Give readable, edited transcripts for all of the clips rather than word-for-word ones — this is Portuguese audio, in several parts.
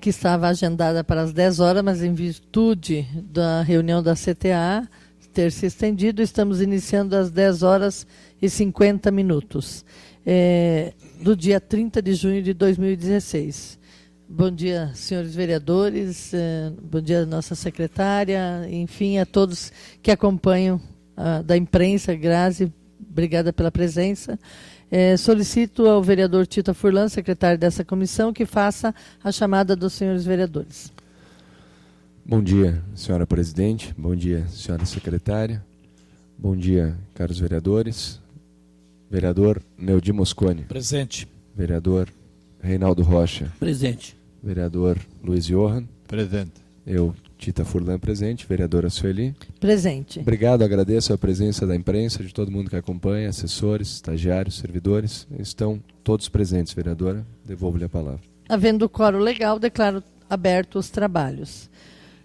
que estava agendada para as 10 horas, mas em virtude da reunião da CTA ter se estendido, estamos iniciando às 10 horas e 50 minutos, do dia 30 de junho de 2016. Bom dia, senhores vereadores, bom dia, nossa secretária, enfim, a todos que acompanham da imprensa. Grazi, obrigada pela presença. Solicito ao vereador Tita Furlan, secretário dessa comissão, que faça a chamada dos senhores vereadores. Bom dia, senhora presidente. Bom dia, senhora secretária. Bom dia, caros vereadores. Vereador Neudi Mosconi. Presente. Vereador Reinaldo Rocha. Presente. Vereador Luiz Johan. Presente. Eu, Tita Furlan, presente. Vereadora Sueli. Presente. Obrigado, agradeço a presença da imprensa, de todo mundo que acompanha, assessores, estagiários, servidores. Estão todos presentes, vereadora. Devolvo-lhe a palavra. Havendo quórum legal, declaro aberto os trabalhos.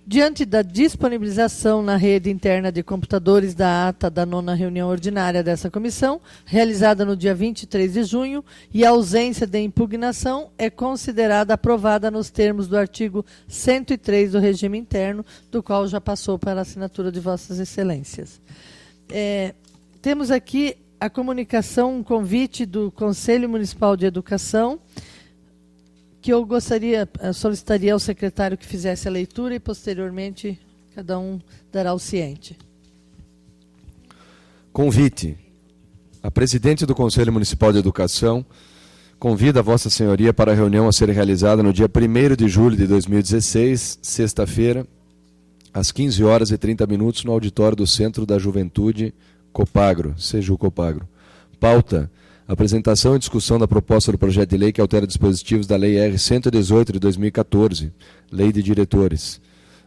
Diante da disponibilização na rede interna de computadores da ata da 9ª reunião ordinária dessa comissão, realizada no dia 23 de junho, e a ausência de impugnação, é considerada aprovada nos termos do artigo 103 do regime interno, do qual já passou para a assinatura de Vossas Excelências. Temos aqui a comunicação, um convite do Conselho Municipal de Educação, que eu solicitaria ao secretário que fizesse a leitura e, posteriormente, cada um dará o ciente. Convite. A presidente do Conselho Municipal de Educação convida a Vossa Senhoria para a reunião a ser realizada no dia 1º de julho de 2016, sexta-feira, às 15 horas e 30 minutos, no auditório do Centro da Juventude Copagro, Seju Copagro. Pauta: apresentação e discussão da proposta do projeto de lei que altera dispositivos da Lei R. 118 de 2014, Lei de Diretores.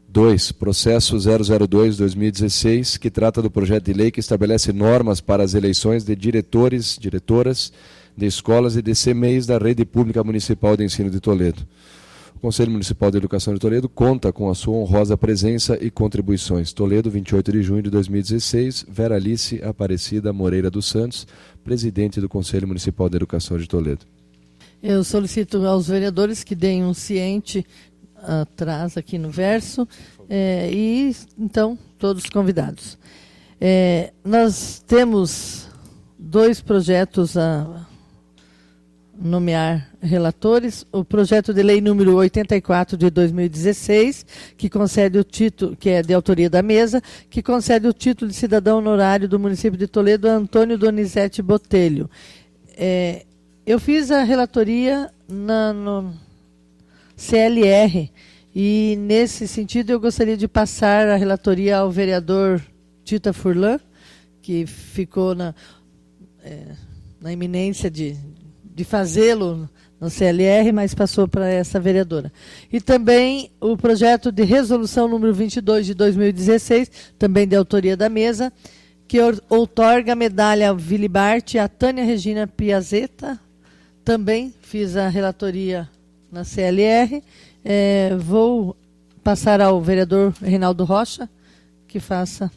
2. Processo 002-2016, que trata do projeto de lei que estabelece normas para as eleições de diretores, diretoras de escolas e de CMEIs da Rede Pública Municipal de Ensino de Toledo. O Conselho Municipal de Educação de Toledo conta com a sua honrosa presença e contribuições. Toledo, 28 de junho de 2016, Vera Alice Aparecida Moreira dos Santos, presidente do Conselho Municipal de Educação de Toledo. Eu solicito aos vereadores que deem um ciente atrás aqui no verso, e então todos convidados. Nós temos 2 projetos a nomear relatores: o projeto de lei número 84 de 2016, que concede o título, que é de autoria da mesa, que concede o título de cidadão honorário do município de Toledo a Antônio Donizete Botelho. Eu fiz a relatoria no CLR, e nesse sentido eu gostaria de passar a relatoria ao vereador Tita Furlan, que ficou na iminência de fazê-lo no CLR, mas passou para essa vereadora. E também o projeto de resolução número 22 de 2016, também de autoria da mesa, que outorga a medalha Willy Bart a Tânia Regina Piazeta. Também fiz a relatoria na CLR. Vou passar ao vereador Reinaldo Rocha, que faça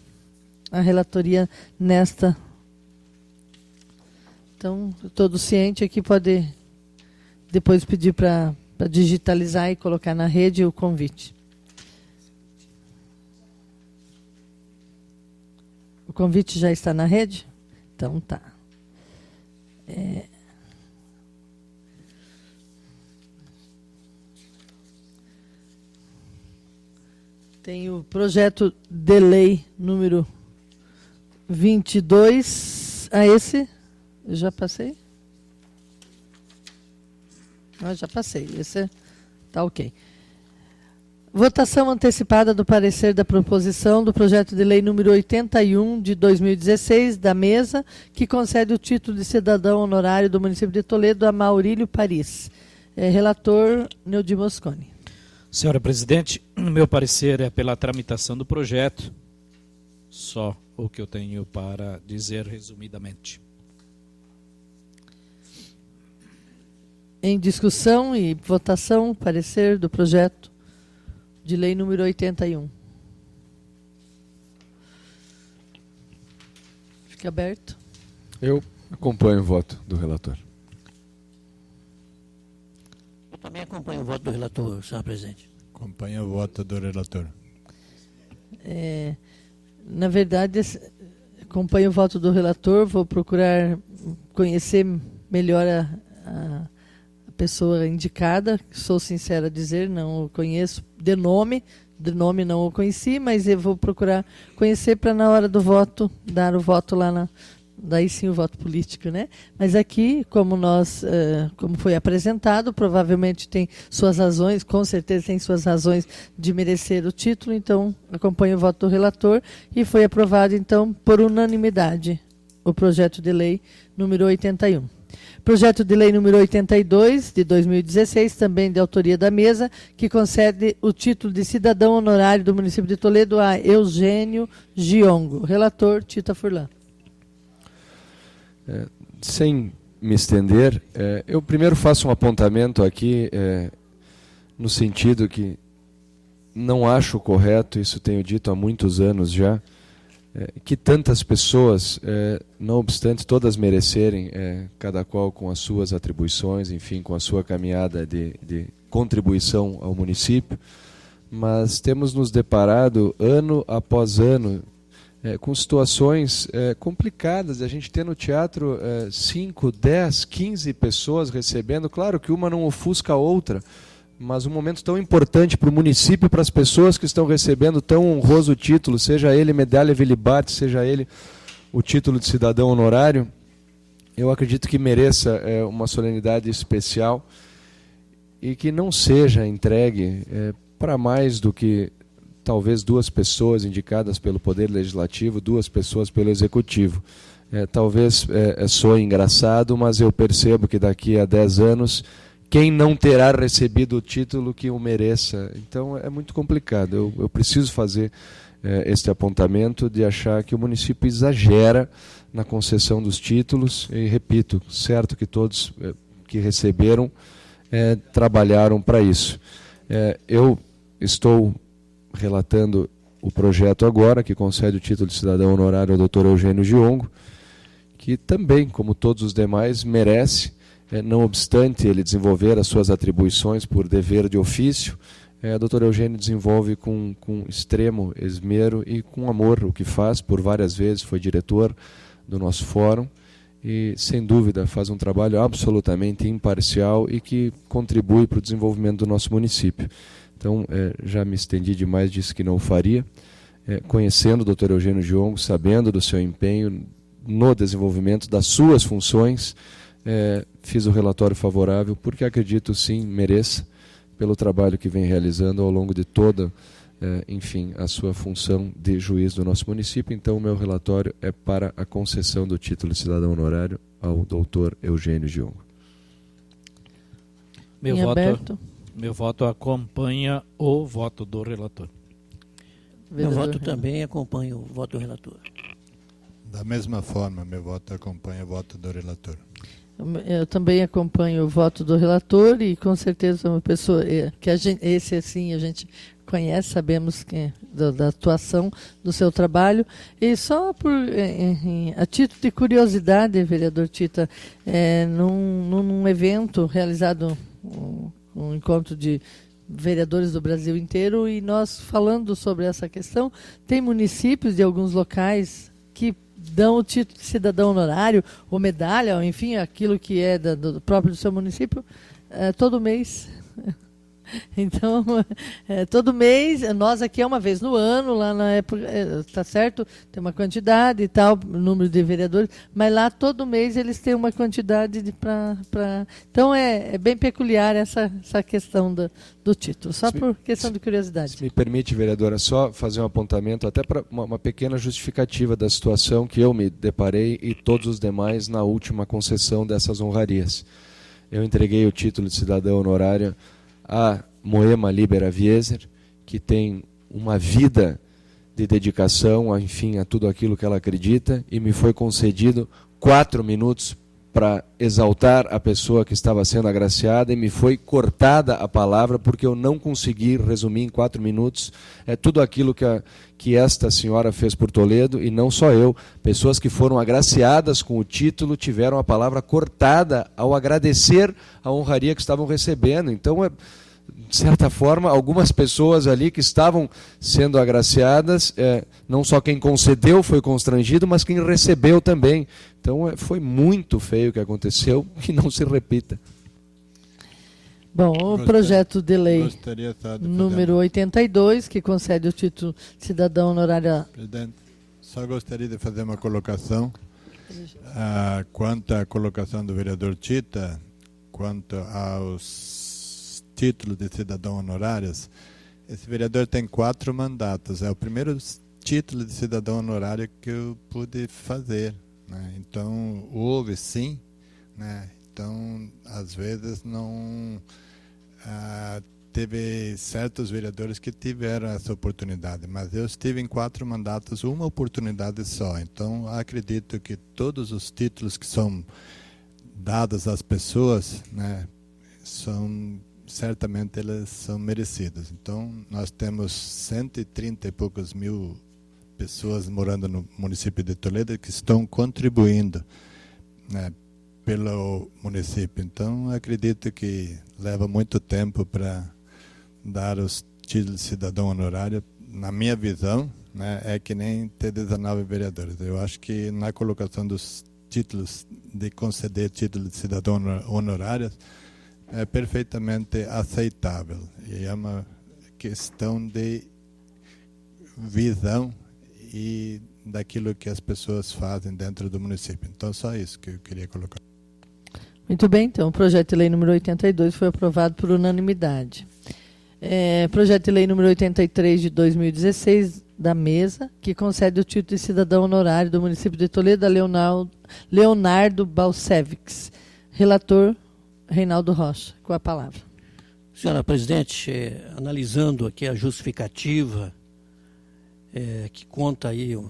a relatoria nesta. Então, todo ciente aqui pode depois pedir para digitalizar e colocar na rede o convite. O convite já está na rede? Então, tá. Tem o projeto de lei número 22. Esse... Eu já passei? Já passei. Esse está ok. Votação antecipada do parecer da proposição do projeto de lei número 81 de 2016 da mesa, que concede o título de cidadão honorário do município de Toledo a Maurílio Paris. Relator Neudi Mosconi. Senhora presidente, o meu parecer é pela tramitação do projeto. Só o que eu tenho para dizer resumidamente. Em discussão e votação, parecer do projeto de lei número 81. Fica aberto. Eu acompanho o voto do relator. Também acompanho o voto do relator, senhor presidente. Acompanho o voto do relator. Na verdade, acompanho o voto do relator, vou procurar conhecer melhor a pessoa indicada, sou sincera a dizer, não o conheço de nome não o conheci, mas eu vou procurar conhecer para na hora do voto, dar o voto lá daí sim o voto político, né? Mas aqui, como foi apresentado, provavelmente tem suas razões, com certeza tem suas razões de merecer o título, então acompanho o voto do relator e foi aprovado, então, por unanimidade, o projeto de lei número 81. Projeto de lei número 82, de 2016, também de autoria da mesa, que concede o título de cidadão honorário do município de Toledo a Eugênio Giongo. Relator, Tita Furlan. Sem me estender, eu primeiro faço um apontamento aqui, no sentido que não acho correto, isso tenho dito há muitos anos já, que tantas pessoas, não obstante todas merecerem, cada qual com as suas atribuições, enfim, com a sua caminhada de contribuição ao município, mas temos nos deparado ano após ano com situações complicadas. A gente tem no teatro 5, 10, 15 pessoas recebendo, claro que uma não ofusca a outra, mas um momento tão importante para o município e para as pessoas que estão recebendo tão honroso título, seja ele medalha Vilibarte, seja ele o título de cidadão honorário, eu acredito que mereça uma solenidade especial e que não seja entregue para mais do que talvez 2 pessoas indicadas pelo Poder Legislativo, 2 pessoas pelo Executivo. Talvez soe engraçado, mas eu percebo que daqui a 10 anos quem não terá recebido o título que o mereça. Então é muito complicado. Eu preciso fazer este apontamento de achar que o município exagera na concessão dos títulos. E repito, certo que todos que receberam trabalharam para isso. Eu estou relatando o projeto agora, que concede o título de cidadão honorário ao Dr. Eugênio Giongo, que também, como todos os demais, merece. Não obstante ele desenvolver as suas atribuições por dever de ofício, o Dr. Eugênio desenvolve com extremo esmero e com amor o que faz. Por várias vezes foi diretor do nosso fórum e, sem dúvida, faz um trabalho absolutamente imparcial e que contribui para o desenvolvimento do nosso município. Então, já me estendi demais, disse que não o faria. Conhecendo o Dr. Eugênio Giongo, sabendo do seu empenho no desenvolvimento das suas funções, fiz o relatório favorável, porque acredito sim, mereça, pelo trabalho que vem realizando ao longo de toda, enfim, a sua função de juiz do nosso município. Então, o meu relatório é para a concessão do título de cidadão honorário ao doutor Eugênio Giongo. Meu voto acompanha o voto do relator. Meu voto também acompanha o voto do relator. Da mesma forma, meu voto acompanha o voto do relator. Eu também acompanho o voto do relator e com certeza uma pessoa que esse assim a gente conhece, sabemos que da atuação do seu trabalho. E só a título de curiosidade, vereador Tita, num evento realizado, um encontro de vereadores do Brasil inteiro, e nós falando sobre essa questão, tem municípios de alguns locais que dão o título de cidadão honorário, ou medalha, ou enfim, aquilo que é do próprio do seu município, todo mês. Então, todo mês, nós aqui é uma vez no ano, lá na época, tá certo? Tem uma quantidade e tal, número de vereadores, mas lá todo mês eles têm uma quantidade para. Então é bem peculiar essa questão do título, só por questão de curiosidade. Se me permite, vereadora, só fazer um apontamento, até para uma pequena justificativa da situação que eu me deparei e todos os demais na última concessão dessas honrarias. Eu entreguei o título de cidadão honorário a Moema Libera Vieser, que tem uma vida de dedicação, enfim, a tudo aquilo que ela acredita, e me foi concedido 4 minutos para exaltar a pessoa que estava sendo agraciada e me foi cortada a palavra porque eu não consegui resumir em 4 minutos tudo aquilo que esta senhora fez por Toledo, e não só eu. Pessoas que foram agraciadas com o título tiveram a palavra cortada ao agradecer a honraria que estavam recebendo. Então, de certa forma, algumas pessoas ali que estavam sendo agraciadas, não só quem concedeu foi constrangido, mas quem recebeu também. Então, foi muito feio o que aconteceu, que não se repita. Bom, o projeto de lei Gostaria só de número 82, que concede o título de cidadão honorário. Presidente, só gostaria de fazer uma colocação quanto à colocação do vereador Tita, quanto aos títulos de cidadão honorários. Esse vereador tem 4 mandatos, é o primeiro título de cidadão honorário que eu pude fazer, né? Então, houve sim, né? Então, às vezes não teve certos vereadores que tiveram essa oportunidade, mas eu estive em 4 mandatos, uma oportunidade só. Então, acredito que todos os títulos que são dados às pessoas, né, certamente eles são merecidos. Então, nós temos 130 e poucos mil pessoas morando no município de Toledo que estão contribuindo, né, pelo município. Então, acredito que leva muito tempo para dar os títulos de cidadão honorário. Na minha visão, né, é que nem ter 19 vereadores. Eu acho que na colocação dos títulos, de conceder título de cidadão honorário, é perfeitamente aceitável. E é uma questão de visão e daquilo que as pessoas fazem dentro do município. Então, só isso que eu queria colocar. Muito bem, então, o projeto de lei número 82 foi aprovado por unanimidade. Projeto de lei número 83 de 2016, da mesa, que concede o título de cidadão honorário do município de Toledo a Leonardo Balcevics. Relator, Reinaldo Rocha, com a palavra. Senhora Presidente, analisando aqui a justificativa, que conta aí um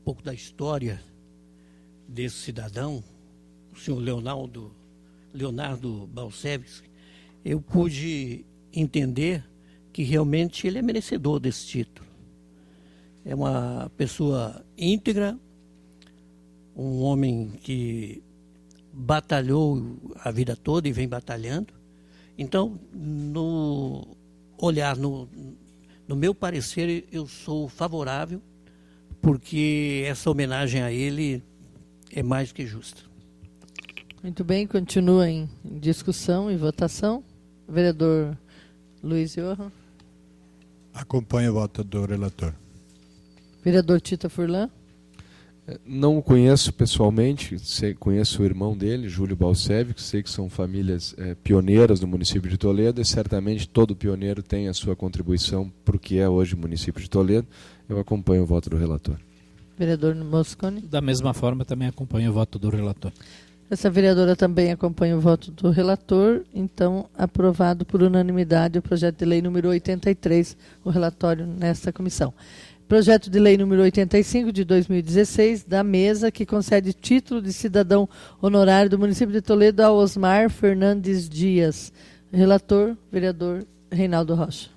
pouco da história desse cidadão, o senhor Leonardo Balcevics, eu pude entender que realmente ele é merecedor desse título. É uma pessoa íntegra, um homem que batalhou a vida toda e vem batalhando. Então, no meu parecer, eu sou favorável, porque essa homenagem a ele é mais que justa. Muito bem, continua em discussão e votação. Vereador Luiz Johan. Acompanho o voto do relator. Vereador Tita Furlan. Não o conheço pessoalmente, conheço o irmão dele, Júlio Balcevics, sei que são famílias pioneiras do município de Toledo, e certamente todo pioneiro tem a sua contribuição para o que é hoje o município de Toledo. Eu acompanho o voto do relator. Vereador Mosconi. Da mesma forma, também acompanho o voto do relator. Essa vereadora também acompanha o voto do relator, então aprovado por unanimidade o projeto de lei número 83, o relatório nesta comissão. Projeto de lei número 85 de 2016, da mesa, que concede título de cidadão honorário do município de Toledo a Osmar Fernandes Dias. Relator, vereador Reinaldo Rocha.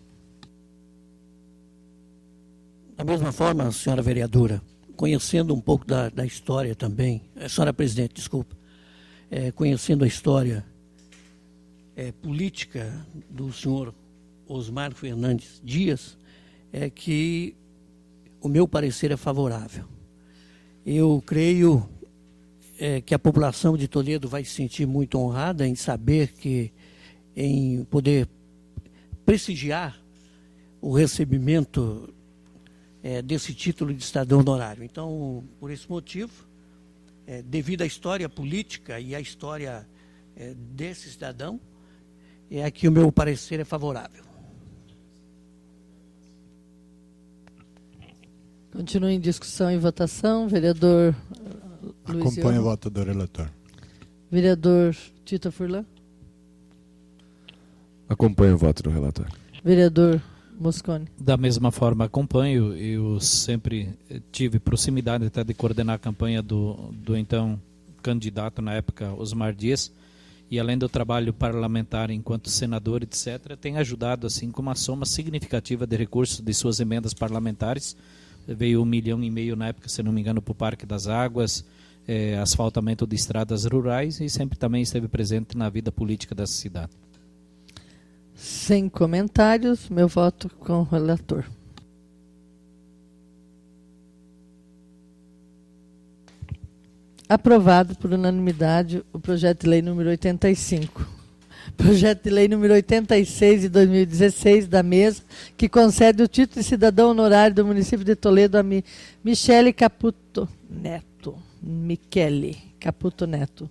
Da mesma forma, senhora vereadora, conhecendo um pouco da história também, senhora presidente, desculpa, conhecendo a história política do senhor Osmar Fernandes Dias, é que o meu parecer é favorável. Eu creio que a população de Toledo vai se sentir muito honrada em saber em poder prestigiar o recebimento desse título de cidadão honorário. Então, por esse motivo, devido à história política e à história desse cidadão, que o meu parecer é favorável. Continua em discussão e votação. Vereador Luiz Acompanho o Johan. voto do relator. Vereador Tita Furlan. Acompanho o voto do relator. Vereador Mosconi. Da mesma forma, acompanho. Eu sempre tive proximidade até de coordenar a campanha do então candidato na época, Osmar Dias, e além do trabalho parlamentar enquanto senador, etc., tem ajudado assim com uma soma significativa de recursos de suas emendas parlamentares. Veio 1,5 milhão na época, se não me engano, para o Parque das Águas, asfaltamento de estradas rurais, e sempre também esteve presente na vida política dessa cidade. Sem comentários, meu voto com o relator. Aprovado por unanimidade o projeto de lei número 85. Projeto de lei número 86 de 2016 da mesa, que concede o título de cidadão honorário do município de Toledo a Michele Caputo Neto. Michele Caputo Neto.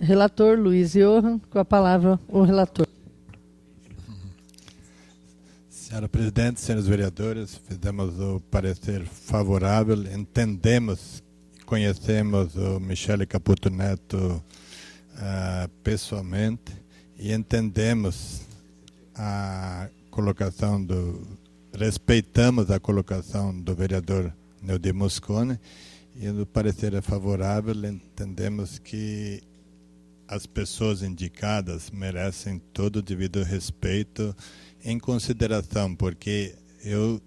Relator Luiz Johan, com a palavra o relator. Senhora Presidente, senhores vereadores, fizemos o parecer favorável, entendemos, conhecemos o Michele Caputo Neto pessoalmente e entendemos a colocação respeitamos a colocação do vereador Neudir Mosconi e no parecer é favorável, entendemos que as pessoas indicadas merecem todo o devido respeito em consideração, porque eu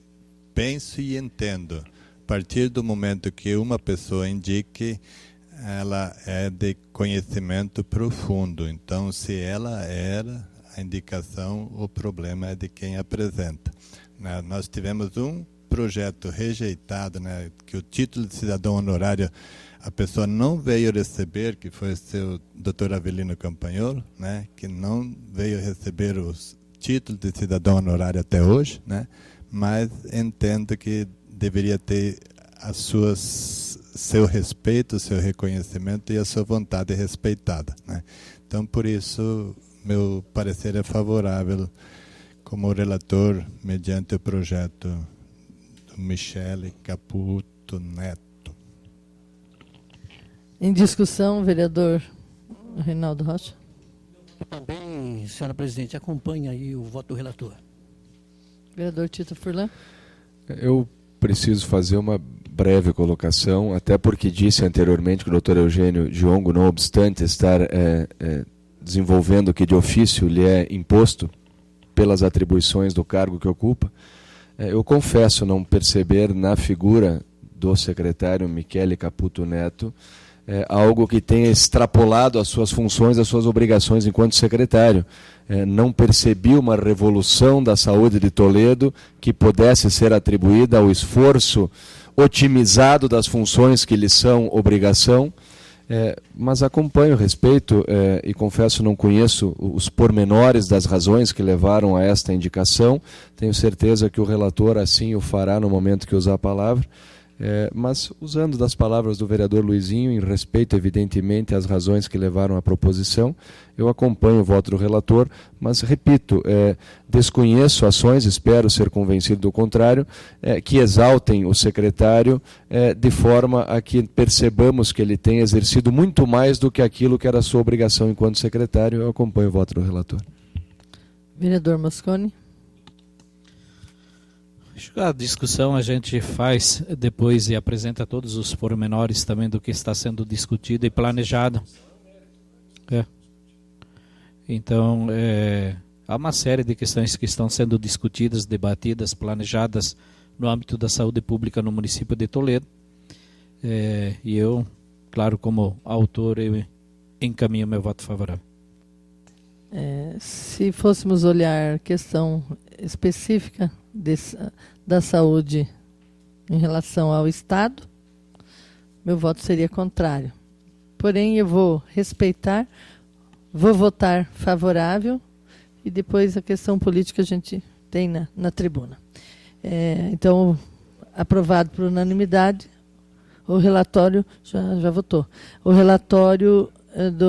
penso e entendo, a partir do momento que uma pessoa indique, ela é de conhecimento profundo. Então, se ela era a indicação, o problema é de quem apresenta. Nós tivemos um projeto rejeitado, que o título de cidadão honorário a pessoa não veio receber, que foi o seu Dr. Avelino Campanholo, que não veio receber os títulos de cidadão honorário até hoje, mas entendo que deveria ter seu respeito, seu reconhecimento e a sua vontade respeitada. Então, por isso, meu parecer é favorável como relator mediante o projeto do Michele Caputo Neto. Em discussão, vereador Reinaldo Rocha. Eu também, senhora presidente, acompanha aí o voto do relator. Vereador Tito Furlan. Eu preciso fazer uma breve colocação, até porque disse anteriormente que o doutor Eugênio Diongo, não obstante estar desenvolvendo o que de ofício lhe é imposto pelas atribuições do cargo que ocupa, eu confesso não perceber na figura do secretário Michele Caputo Neto algo que tenha extrapolado as suas funções, as suas obrigações enquanto secretário. Não percebi uma revolução da saúde de Toledo que pudesse ser atribuída ao esforço otimizado das funções que lhe são obrigação, mas acompanho, respeito e confesso não conheço os pormenores das razões que levaram a esta indicação. Tenho certeza que o relator assim o fará no momento que usar a palavra. Mas usando das palavras do vereador Luizinho, em respeito evidentemente às razões que levaram à proposição, eu acompanho o voto do relator, mas repito, desconheço ações, espero ser convencido do contrário, que exaltem o secretário de forma a que percebamos que ele tem exercido muito mais do que aquilo que era a sua obrigação enquanto secretário. Eu acompanho o voto do relator. Vereador Mosconi. Acho que a discussão a gente faz depois e apresenta todos os pormenores também do que está sendo discutido e planejado. Então, há uma série de questões que estão sendo discutidas, debatidas, planejadas no âmbito da saúde pública no município de Toledo. E eu, claro, como autor, eu encaminho meu voto favorável. Se fôssemos olhar questão específica da saúde em relação ao Estado, meu voto seria contrário. Porém, eu vou respeitar, vou votar favorável e depois a questão política a gente tem na tribuna. Então, aprovado por unanimidade, o relatório, já votou, o relatório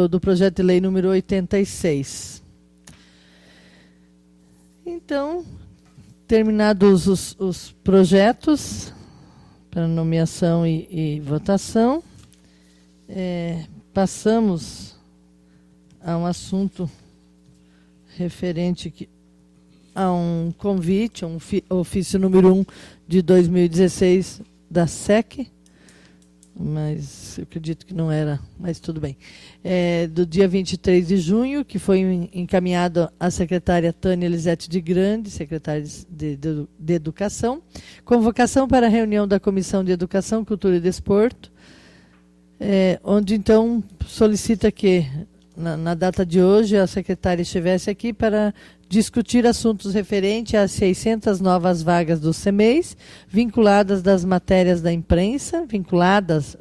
do projeto de lei número 86. Então, terminados os projetos para nomeação e votação, passamos a um assunto referente a um convite, ofício número 1 de 2016 da SEC, mas eu acredito que não era, mas tudo bem. Do dia 23 de junho, que foi encaminhado à secretária Tânia Elisete de Grande, secretária de Educação. Convocação para a reunião da Comissão de Educação, Cultura e Desporto, onde, então, solicita que, na data de hoje, a secretária estivesse aqui para discutir assuntos referentes às 600 novas vagas do CEMEIS, vinculadas das matérias da imprensa, veiculadas,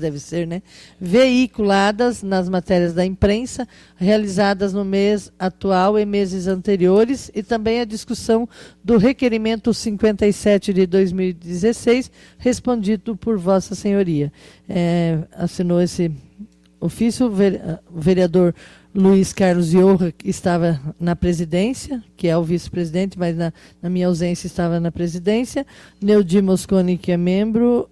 deve ser, né? Veiculadas nas matérias da imprensa, realizadas no mês atual e meses anteriores, e também a discussão do requerimento 57 de 2016, respondido por Vossa Senhoria. Assinou esse ofício o vereador Luiz Carlos Iorra, que estava na presidência, que é o vice-presidente, mas na minha ausência estava na presidência, Neudi Mosconi, que é membro,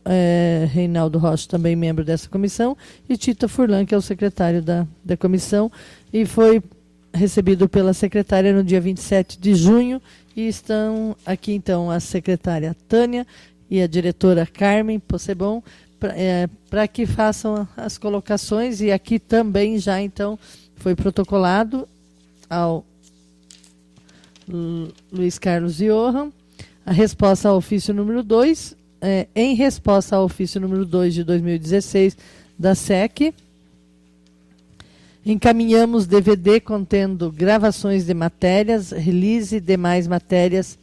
Reinaldo Rocha, também membro dessa comissão, e Tita Furlan, que é o secretário da comissão, e foi recebido pela secretária no dia 27 de junho, e estão aqui, então, a secretária Tânia e a diretora Carmen Possebon, para que façam as colocações, e aqui também já, então, foi protocolado ao Luiz Carlos Iorra a resposta ao ofício número 2, em resposta ao ofício número 2 de 2016 da SEC, encaminhamos DVD contendo gravações de matérias, release e demais materiais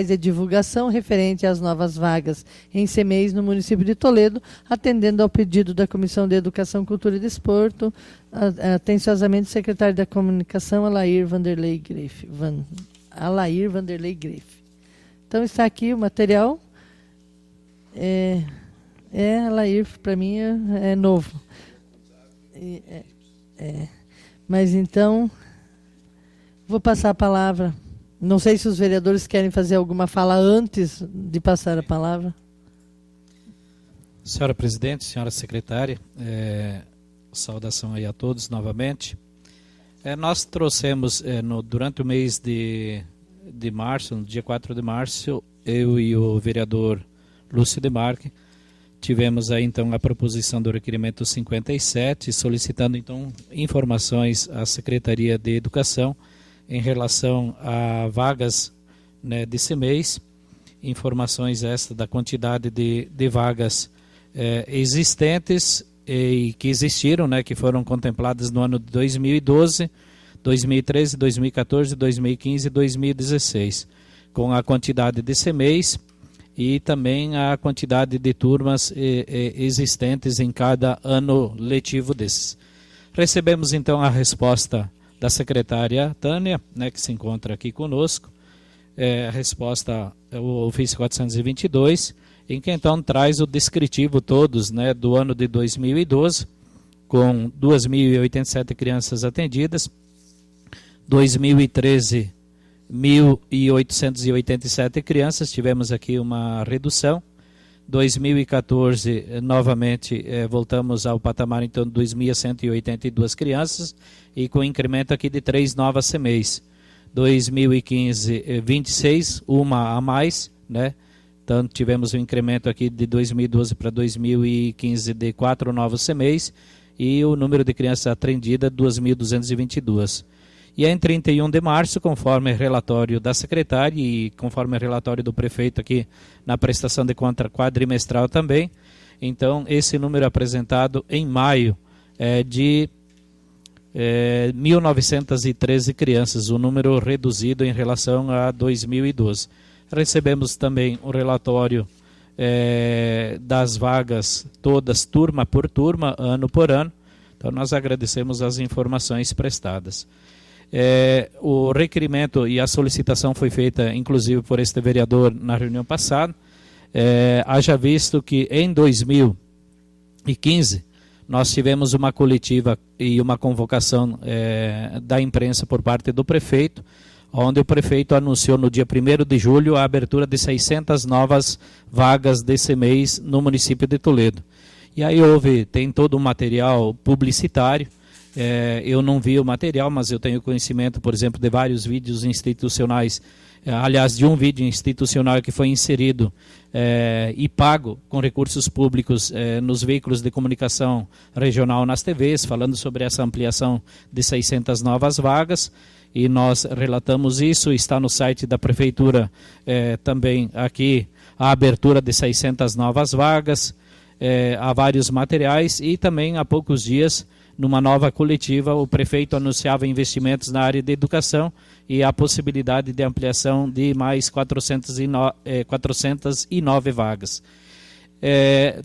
de divulgação referente às novas vagas em CEMEIS no município de Toledo, atendendo ao pedido da Comissão de Educação, Cultura e Desporto, atenciosamente, o secretário da Comunicação, Alair Vanderlei Greff. Então, está aqui o material. Alair, para mim, é novo. Mas, então, vou passar a palavra. Não sei se os vereadores querem fazer alguma fala antes de passar a palavra. Senhora presidente, senhora secretária, saudação aí a todos novamente. Nós trouxemos, durante o mês de março, no dia 4 de março, eu e o vereador Lúcio Demarque, tivemos aí então a proposição do requerimento 57, solicitando então informações à Secretaria de Educação em relação a vagas, né, de CEMEIS, informações esta da quantidade de vagas existentes e que existiram, né, que foram contempladas no ano de 2012, 2013, 2014, 2015 e 2016, com a quantidade de CEMEIS e também a quantidade de turmas existentes em cada ano letivo desses. Recebemos então a resposta da secretária Tânia, né, que se encontra aqui conosco, a resposta é o ofício 422, em que então traz o descritivo todos, né, do ano de 2012, com 2.087 crianças atendidas, 2013, 1.887 crianças, tivemos aqui uma redução. 2014, novamente, voltamos ao patamar então de 2.182 crianças e com incremento aqui de 3 novas CEMEIS. 2015, 26, uma a mais, né? Então tivemos um incremento aqui de 2012 para 2015 de 4 novos CEMEIS e o número de crianças atendidas 2.222. E em 31 de março, conforme relatório da secretária e conforme relatório do prefeito aqui na prestação de conta quadrimestral também, então esse número apresentado em maio é de 1.913 crianças, um número reduzido em relação a 2012. Recebemos também o relatório das vagas todas, turma por turma, ano por ano, então nós agradecemos as informações prestadas. O requerimento e a solicitação foi feita, inclusive, por este vereador na reunião passada. Haja visto que em 2015 nós tivemos uma coletiva e uma convocação da imprensa por parte do prefeito, onde o prefeito anunciou no dia 1º de julho a abertura de 600 novas vagas de CEMEIS no município de Toledo. E aí tem todo um material publicitário, Eu não vi o material, mas eu tenho conhecimento, por exemplo, de vários vídeos institucionais, aliás, de um vídeo institucional que foi inserido e pago com recursos públicos nos veículos de comunicação regional, nas TVs, falando sobre essa ampliação de 600 novas vagas, e nós relatamos isso. Está no site da Prefeitura também aqui a abertura de 600 novas vagas, há vários materiais, e também há poucos dias, numa nova coletiva, o prefeito anunciava investimentos na área de educação e a possibilidade de ampliação de mais 409 vagas.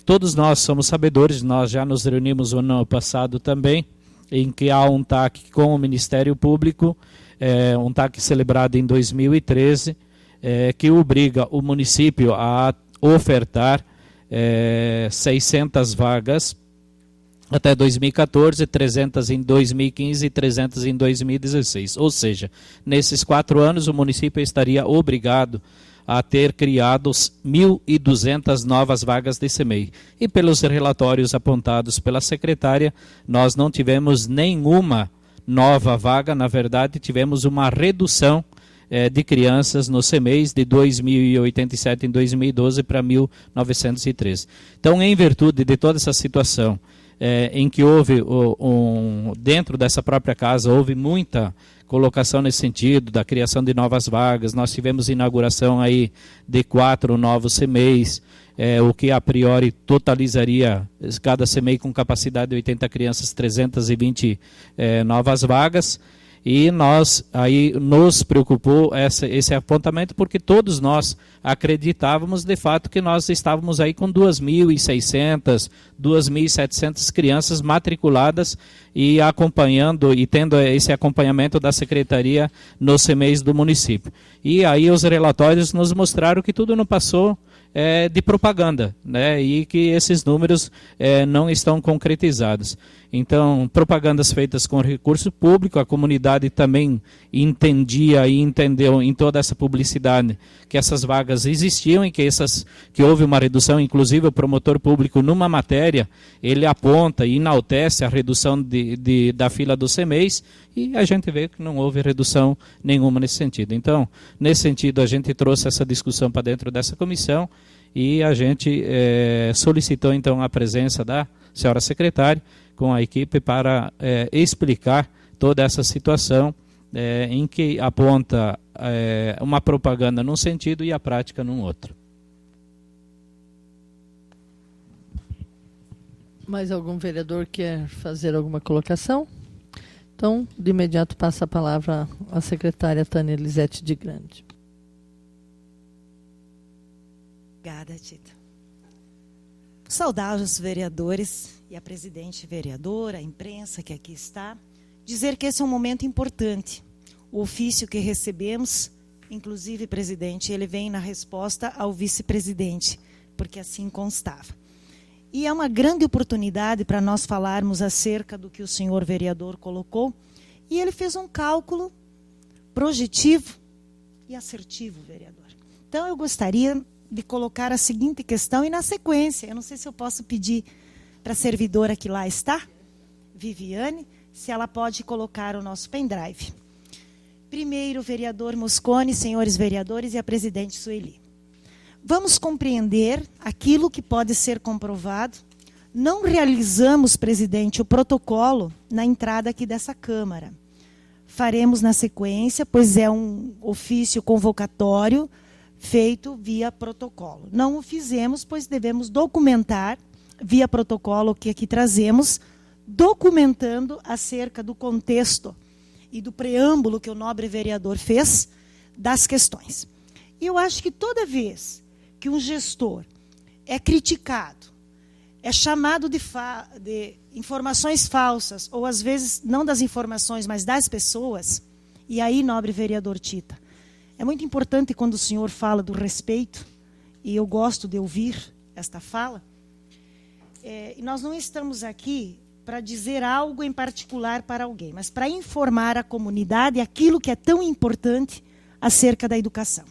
Todos nós somos sabedores, nós já nos reunimos no ano passado também, em que há um TAC com o Ministério Público, um TAC celebrado em 2013, que obriga o município a ofertar 600 vagas até 2014, 300 em 2015 e 300 em 2016. Ou seja, nesses 4 anos o município estaria obrigado a ter criado 1.200 novas vagas de CMEI. E pelos relatórios apontados pela secretária, nós não tivemos nenhuma nova vaga, na verdade tivemos uma redução de crianças no CMEIs de 2.087 em 2012 para 1.913. Então, em virtude de toda essa situação, em que houve, dentro dessa própria casa, houve muita colocação nesse sentido, da criação de novas vagas. Nós tivemos inauguração aí de 4 novos CMEIs, o que a priori totalizaria, cada CMEI com capacidade de 80 crianças, 320 novas vagas. E aí nos preocupou esse apontamento, porque todos nós acreditávamos de fato que nós estávamos aí com 2.600, 2.700 crianças matriculadas e acompanhando e tendo esse acompanhamento da secretaria nos CMEIs do município. E aí os relatórios nos mostraram que tudo não passou de propaganda, né? E que esses números não estão concretizados. Então, propagandas feitas com recurso público, a comunidade também entendia e entendeu em toda essa publicidade que essas vagas existiam e que houve uma redução. Inclusive o promotor público, numa matéria, ele aponta e enaltece a redução da fila dos CMEIs, e a gente vê que não houve redução nenhuma nesse sentido. Então, nesse sentido, a gente trouxe essa discussão para dentro dessa comissão e a gente solicitou então a presença da senhora secretária com a equipe para explicar toda essa situação em que aponta uma propaganda num sentido e a prática num outro. Mais algum vereador quer fazer alguma colocação? Então, de imediato passa a palavra à secretária Tânia Elisete de Grande. Obrigada, Tita. Saudar os vereadores e a presidente vereadora, a imprensa que aqui está, dizer que esse é um momento importante. O ofício que recebemos, inclusive, presidente, ele vem na resposta ao vice-presidente, porque assim constava. E é uma grande oportunidade para nós falarmos acerca do que o senhor vereador colocou, e ele fez um cálculo projetivo e assertivo, vereador. Então, eu gostaria de colocar a seguinte questão, e na sequência, eu não sei se eu posso pedir para a servidora que lá está, Viviane, se ela pode colocar o nosso pendrive. Primeiro, vereador Moscone, senhores vereadores e a presidente Sueli. Vamos compreender aquilo que pode ser comprovado. Não realizamos, presidente, o protocolo na entrada aqui dessa Câmara. Faremos na sequência, pois é um ofício convocatório feito via protocolo. Não o fizemos, pois devemos documentar via protocolo que aqui trazemos, documentando acerca do contexto e do preâmbulo que o nobre vereador fez das questões. E eu acho que toda vez que um gestor é criticado, é chamado de informações falsas, ou às vezes não das informações, mas das pessoas, e aí, nobre vereador Tita, é muito importante quando o senhor fala do respeito, e eu gosto de ouvir esta fala, e nós não estamos aqui para dizer algo em particular para alguém, mas para informar a comunidade aquilo que é tão importante acerca da educação.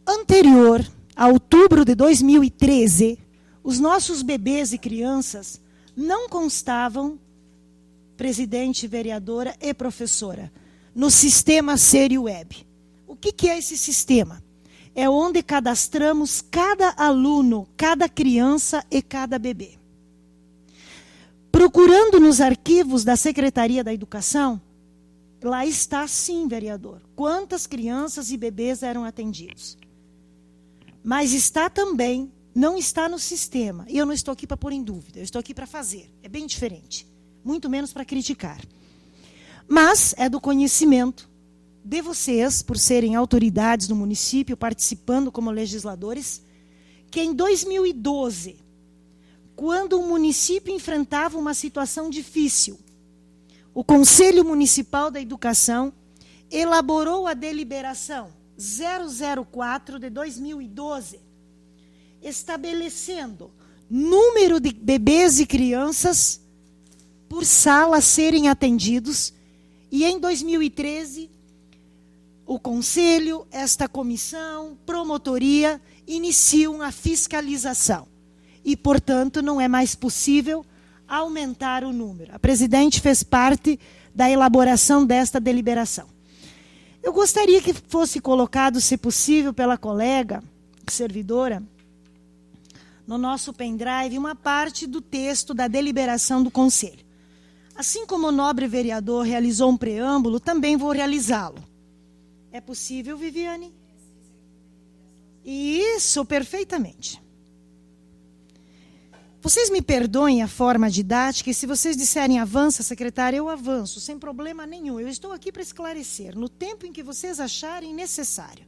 Anterior a outubro de 2013, os nossos bebês e crianças não constavam presidente, vereadora e professora, no sistema SeriWeb. O que é esse sistema? É onde cadastramos cada aluno, cada criança e cada bebê. Procurando nos arquivos da Secretaria da Educação, lá está sim, vereador, quantas crianças e bebês eram atendidos. Mas está também, não está no sistema. E eu não estou aqui para pôr em dúvida, eu estou aqui para fazer. É bem diferente, muito menos para criticar. Mas é do conhecimento de vocês, por serem autoridades do município, participando como legisladores, que em 2012, quando o município enfrentava uma situação difícil, o Conselho Municipal da Educação elaborou a deliberação 004 de 2012, estabelecendo número de bebês e crianças por sala a serem atendidos, e em 2013, o Conselho, esta comissão, promotoria, iniciam a fiscalização. E, portanto, não é mais possível aumentar o número. A presidente fez parte da elaboração desta deliberação. Eu gostaria que fosse colocado, se possível, pela colega servidora, no nosso pendrive, uma parte do texto da deliberação do Conselho. Assim como o nobre vereador realizou um preâmbulo, também vou realizá-lo. É possível, Viviane? Isso, perfeitamente. Vocês me perdoem a forma didática, e se vocês disserem avança, secretária, eu avanço, sem problema nenhum. Eu estou aqui para esclarecer, no tempo em que vocês acharem necessário.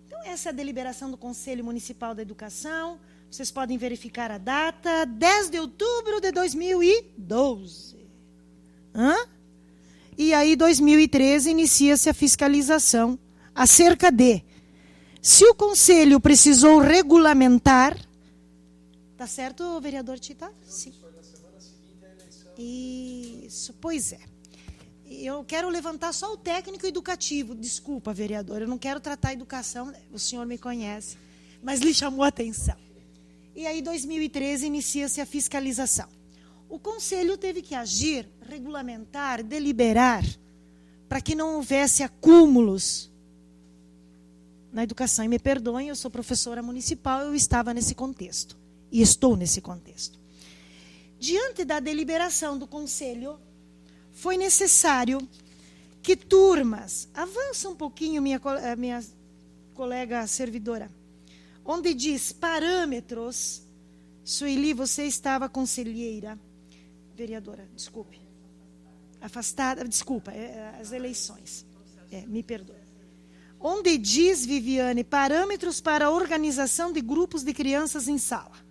Então, essa é a deliberação do Conselho Municipal da Educação. Vocês podem verificar a data, 10 de outubro de 2012. E aí, 2013, inicia-se a fiscalização acerca de se o Conselho precisou regulamentar. Tá certo, vereador Tita? Sim. Foi na semana seguinte à eleição. Isso, pois é. Eu quero levantar só o técnico educativo. Desculpa, vereador, eu não quero tratar a educação, o senhor me conhece, mas lhe chamou a atenção. E aí, 2013, inicia-se a fiscalização. O Conselho teve que agir, regulamentar, deliberar, para que não houvesse acúmulos na educação. E me perdoem, eu sou professora municipal, eu estava nesse contexto. E estou nesse contexto. Diante da deliberação do Conselho, foi necessário que turmas... Avança um pouquinho, minha colega servidora. Onde diz parâmetros... Sueli, você estava conselheira. Vereadora, desculpe. Afastada, desculpa, as eleições. Me perdoe. Onde diz, Viviane, parâmetros para a organização de grupos de crianças em sala.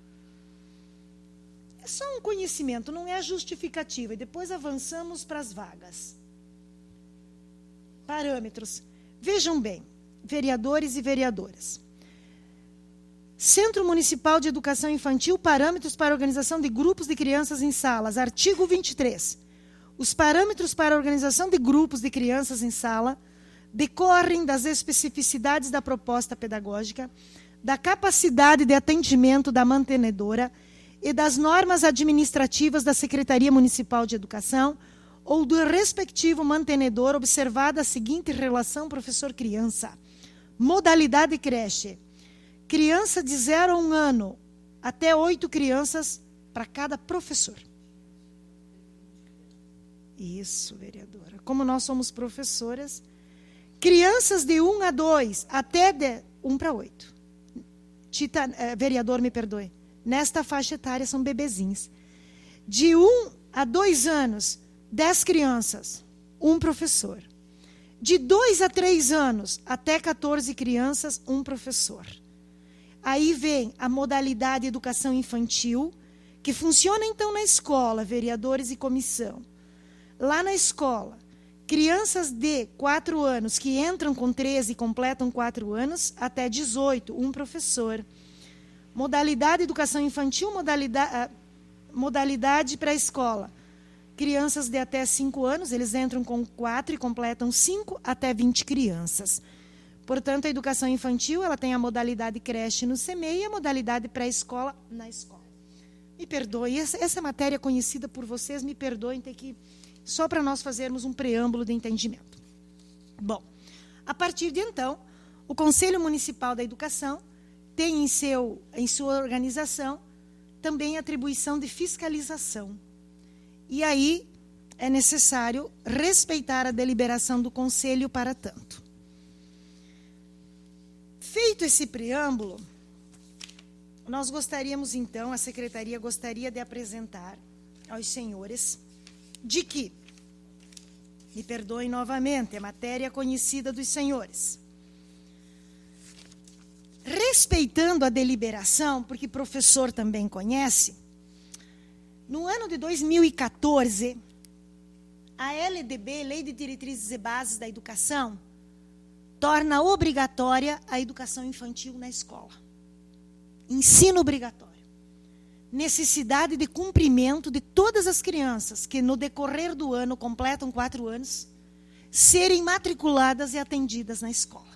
É só um conhecimento, não é justificativa. E depois avançamos para as vagas. Parâmetros. Vejam bem, vereadores e vereadoras. Centro Municipal de Educação Infantil, parâmetros para a organização de grupos de crianças em salas. Artigo 23. Os parâmetros para a organização de grupos de crianças em sala decorrem das especificidades da proposta pedagógica, da capacidade de atendimento da mantenedora e das normas administrativas da Secretaria Municipal de Educação ou do respectivo mantenedor, observada a seguinte relação professor-criança. Modalidade creche. Criança de 0 a 1 ano, até 8 crianças para cada professor. Isso, vereadora. Como nós somos professoras, crianças de 1 a 2, até de 1 para 8. Vereador, me perdoe. Nesta faixa etária são bebezinhos. De 1 a 2 anos, 10 crianças, 1 professor. De 2 a 3 anos, até 14 crianças, 1 professor. Aí vem a modalidade educação infantil, que funciona então na escola, vereadores e comissão. Lá na escola, crianças de 4 anos que entram com 13 e completam 4 anos, até 18, 1 professor. Modalidade educação infantil, modalidade pré-escola. Crianças de até 5 anos, eles entram com 4 e completam 5, até 20 crianças. Portanto, a educação infantil ela tem a modalidade creche no CMEI e a modalidade pré-escola na escola. Me perdoe, essa matéria é conhecida por vocês, me perdoem ter que... Só para nós fazermos um preâmbulo de entendimento. Bom, a partir de então, o Conselho Municipal da Educação tem em sua organização também a atribuição de fiscalização. E aí é necessário respeitar a deliberação do Conselho para tanto. Feito esse preâmbulo, nós gostaríamos então, a Secretaria gostaria de apresentar aos senhores de que, me perdoem novamente, é matéria conhecida dos senhores. Respeitando a deliberação, porque professor também conhece, no ano de 2014, a LDB, Lei de Diretrizes e Bases da Educação, torna obrigatória a educação infantil na escola. Ensino obrigatório. Necessidade de cumprimento de todas as crianças que no decorrer do ano completam 4 anos, serem matriculadas e atendidas na escola.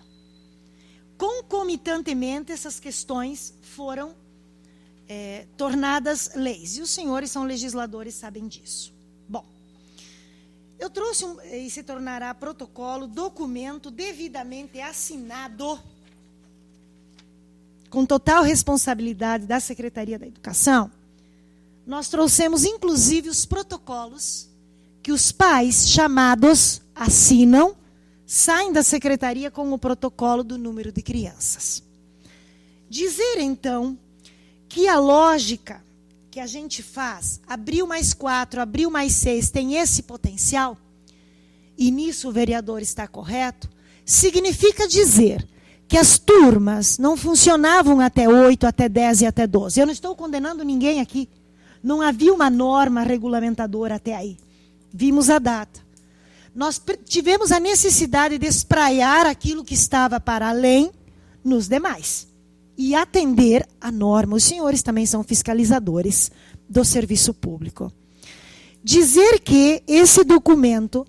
Concomitantemente, essas questões foram tornadas leis. E os senhores são legisladores, sabem disso. Bom, eu trouxe, e se tornará protocolo, documento devidamente assinado, com total responsabilidade da Secretaria da Educação. Nós trouxemos, inclusive, os protocolos que os pais chamados assinam, saem da Secretaria com o protocolo do número de crianças. Dizer, então, que a lógica que a gente faz, abril mais 4, abril mais 6, tem esse potencial, e nisso o vereador está correto, significa dizer que as turmas não funcionavam até 8, até 10 e até 12. Eu não estou condenando ninguém aqui. Não havia uma norma regulamentadora até aí. Vimos a data. Nós tivemos a necessidade de espraiar aquilo que estava para além nos demais. E atender a norma. Os senhores também são fiscalizadores do serviço público. Dizer que esse documento,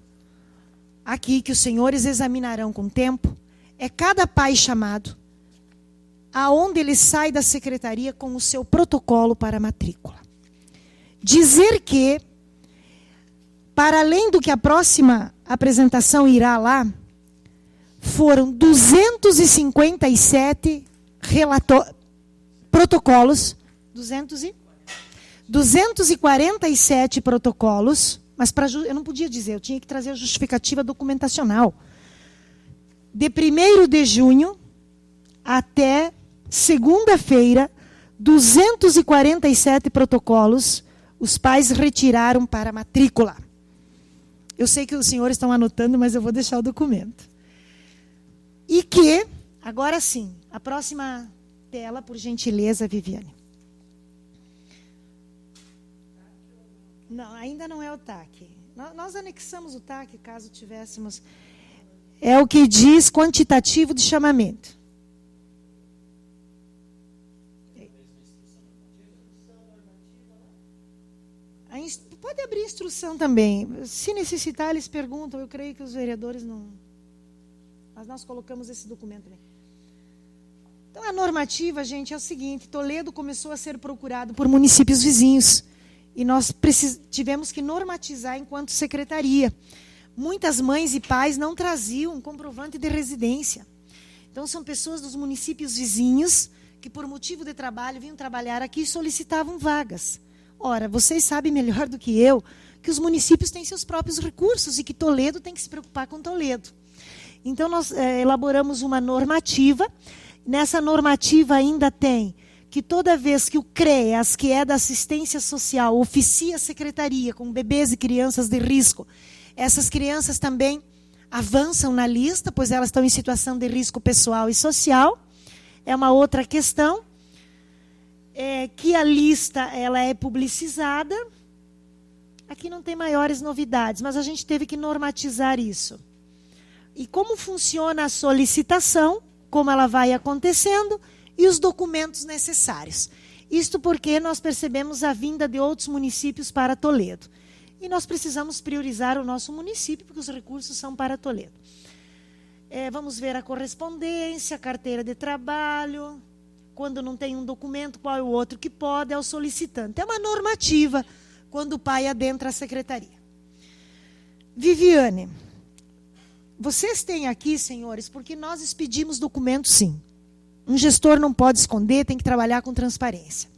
aqui, que os senhores examinarão com tempo, é cada pai chamado, aonde ele sai da secretaria com o seu protocolo para a matrícula. Dizer que, para além do que a próxima apresentação irá lá, foram 257 protocolos, 247 protocolos, mas eu não podia dizer, eu tinha que trazer a justificativa documentacional. De 1º de junho até segunda-feira, 247 protocolos os pais retiraram para matrícula. Eu sei que os senhores estão anotando, mas eu vou deixar o documento. E que, agora sim, a próxima tela, por gentileza, Viviane. Não, ainda não é o TAC. Nós anexamos o TAC, caso tivéssemos... É o que diz quantitativo de chamamento. Pode abrir instrução também. Se necessitar, eles perguntam. Eu creio que os vereadores não... Mas nós colocamos esse documento também. Então, a normativa, gente, é o seguinte. Toledo começou a ser procurado por municípios vizinhos. E nós tivemos que normatizar enquanto secretaria. Muitas mães e pais não traziam um comprovante de residência. Então, são pessoas dos municípios vizinhos que, por motivo de trabalho, vinham trabalhar aqui e solicitavam vagas. Ora, vocês sabem melhor do que eu que os municípios têm seus próprios recursos e que Toledo tem que se preocupar com Toledo. Então, nós elaboramos uma normativa. Nessa normativa ainda tem que toda vez que o CREAS, que é da assistência social, oficia a secretaria com bebês e crianças de risco, essas crianças também avançam na lista, pois elas estão em situação de risco pessoal e social. É uma outra questão. Que a lista ela é publicizada. Aqui não tem maiores novidades, mas a gente teve que normatizar isso. E como funciona a solicitação, como ela vai acontecendo e os documentos necessários. Isto porque nós percebemos a vinda de outros municípios para Toledo. E nós precisamos priorizar o nosso município, porque os recursos são para Toledo. Vamos ver a correspondência, carteira de trabalho, quando não tem um documento, qual é o outro que pode, é o solicitante. É uma normativa quando o pai adentra a secretaria. Viviane, vocês têm aqui, senhores, porque nós expedimos documentos, sim. Um gestor não pode esconder, tem que trabalhar com transparência.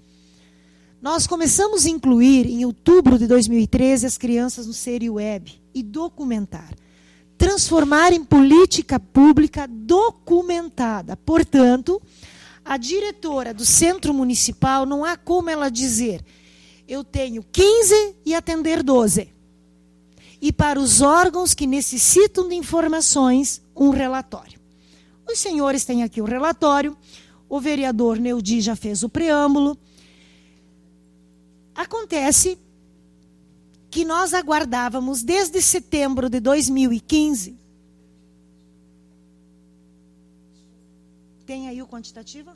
Nós começamos a incluir, em outubro de 2013, as crianças no Seriweb e documentar. Transformar em política pública documentada. Portanto, a diretora do Centro Municipal, não há como ela dizer, eu tenho 15 e atender 12. E para os órgãos que necessitam de informações, um relatório. Os senhores têm aqui o relatório, o vereador Neudi já fez o preâmbulo. Acontece que nós aguardávamos desde setembro de 2015. Tem aí o quantitativo?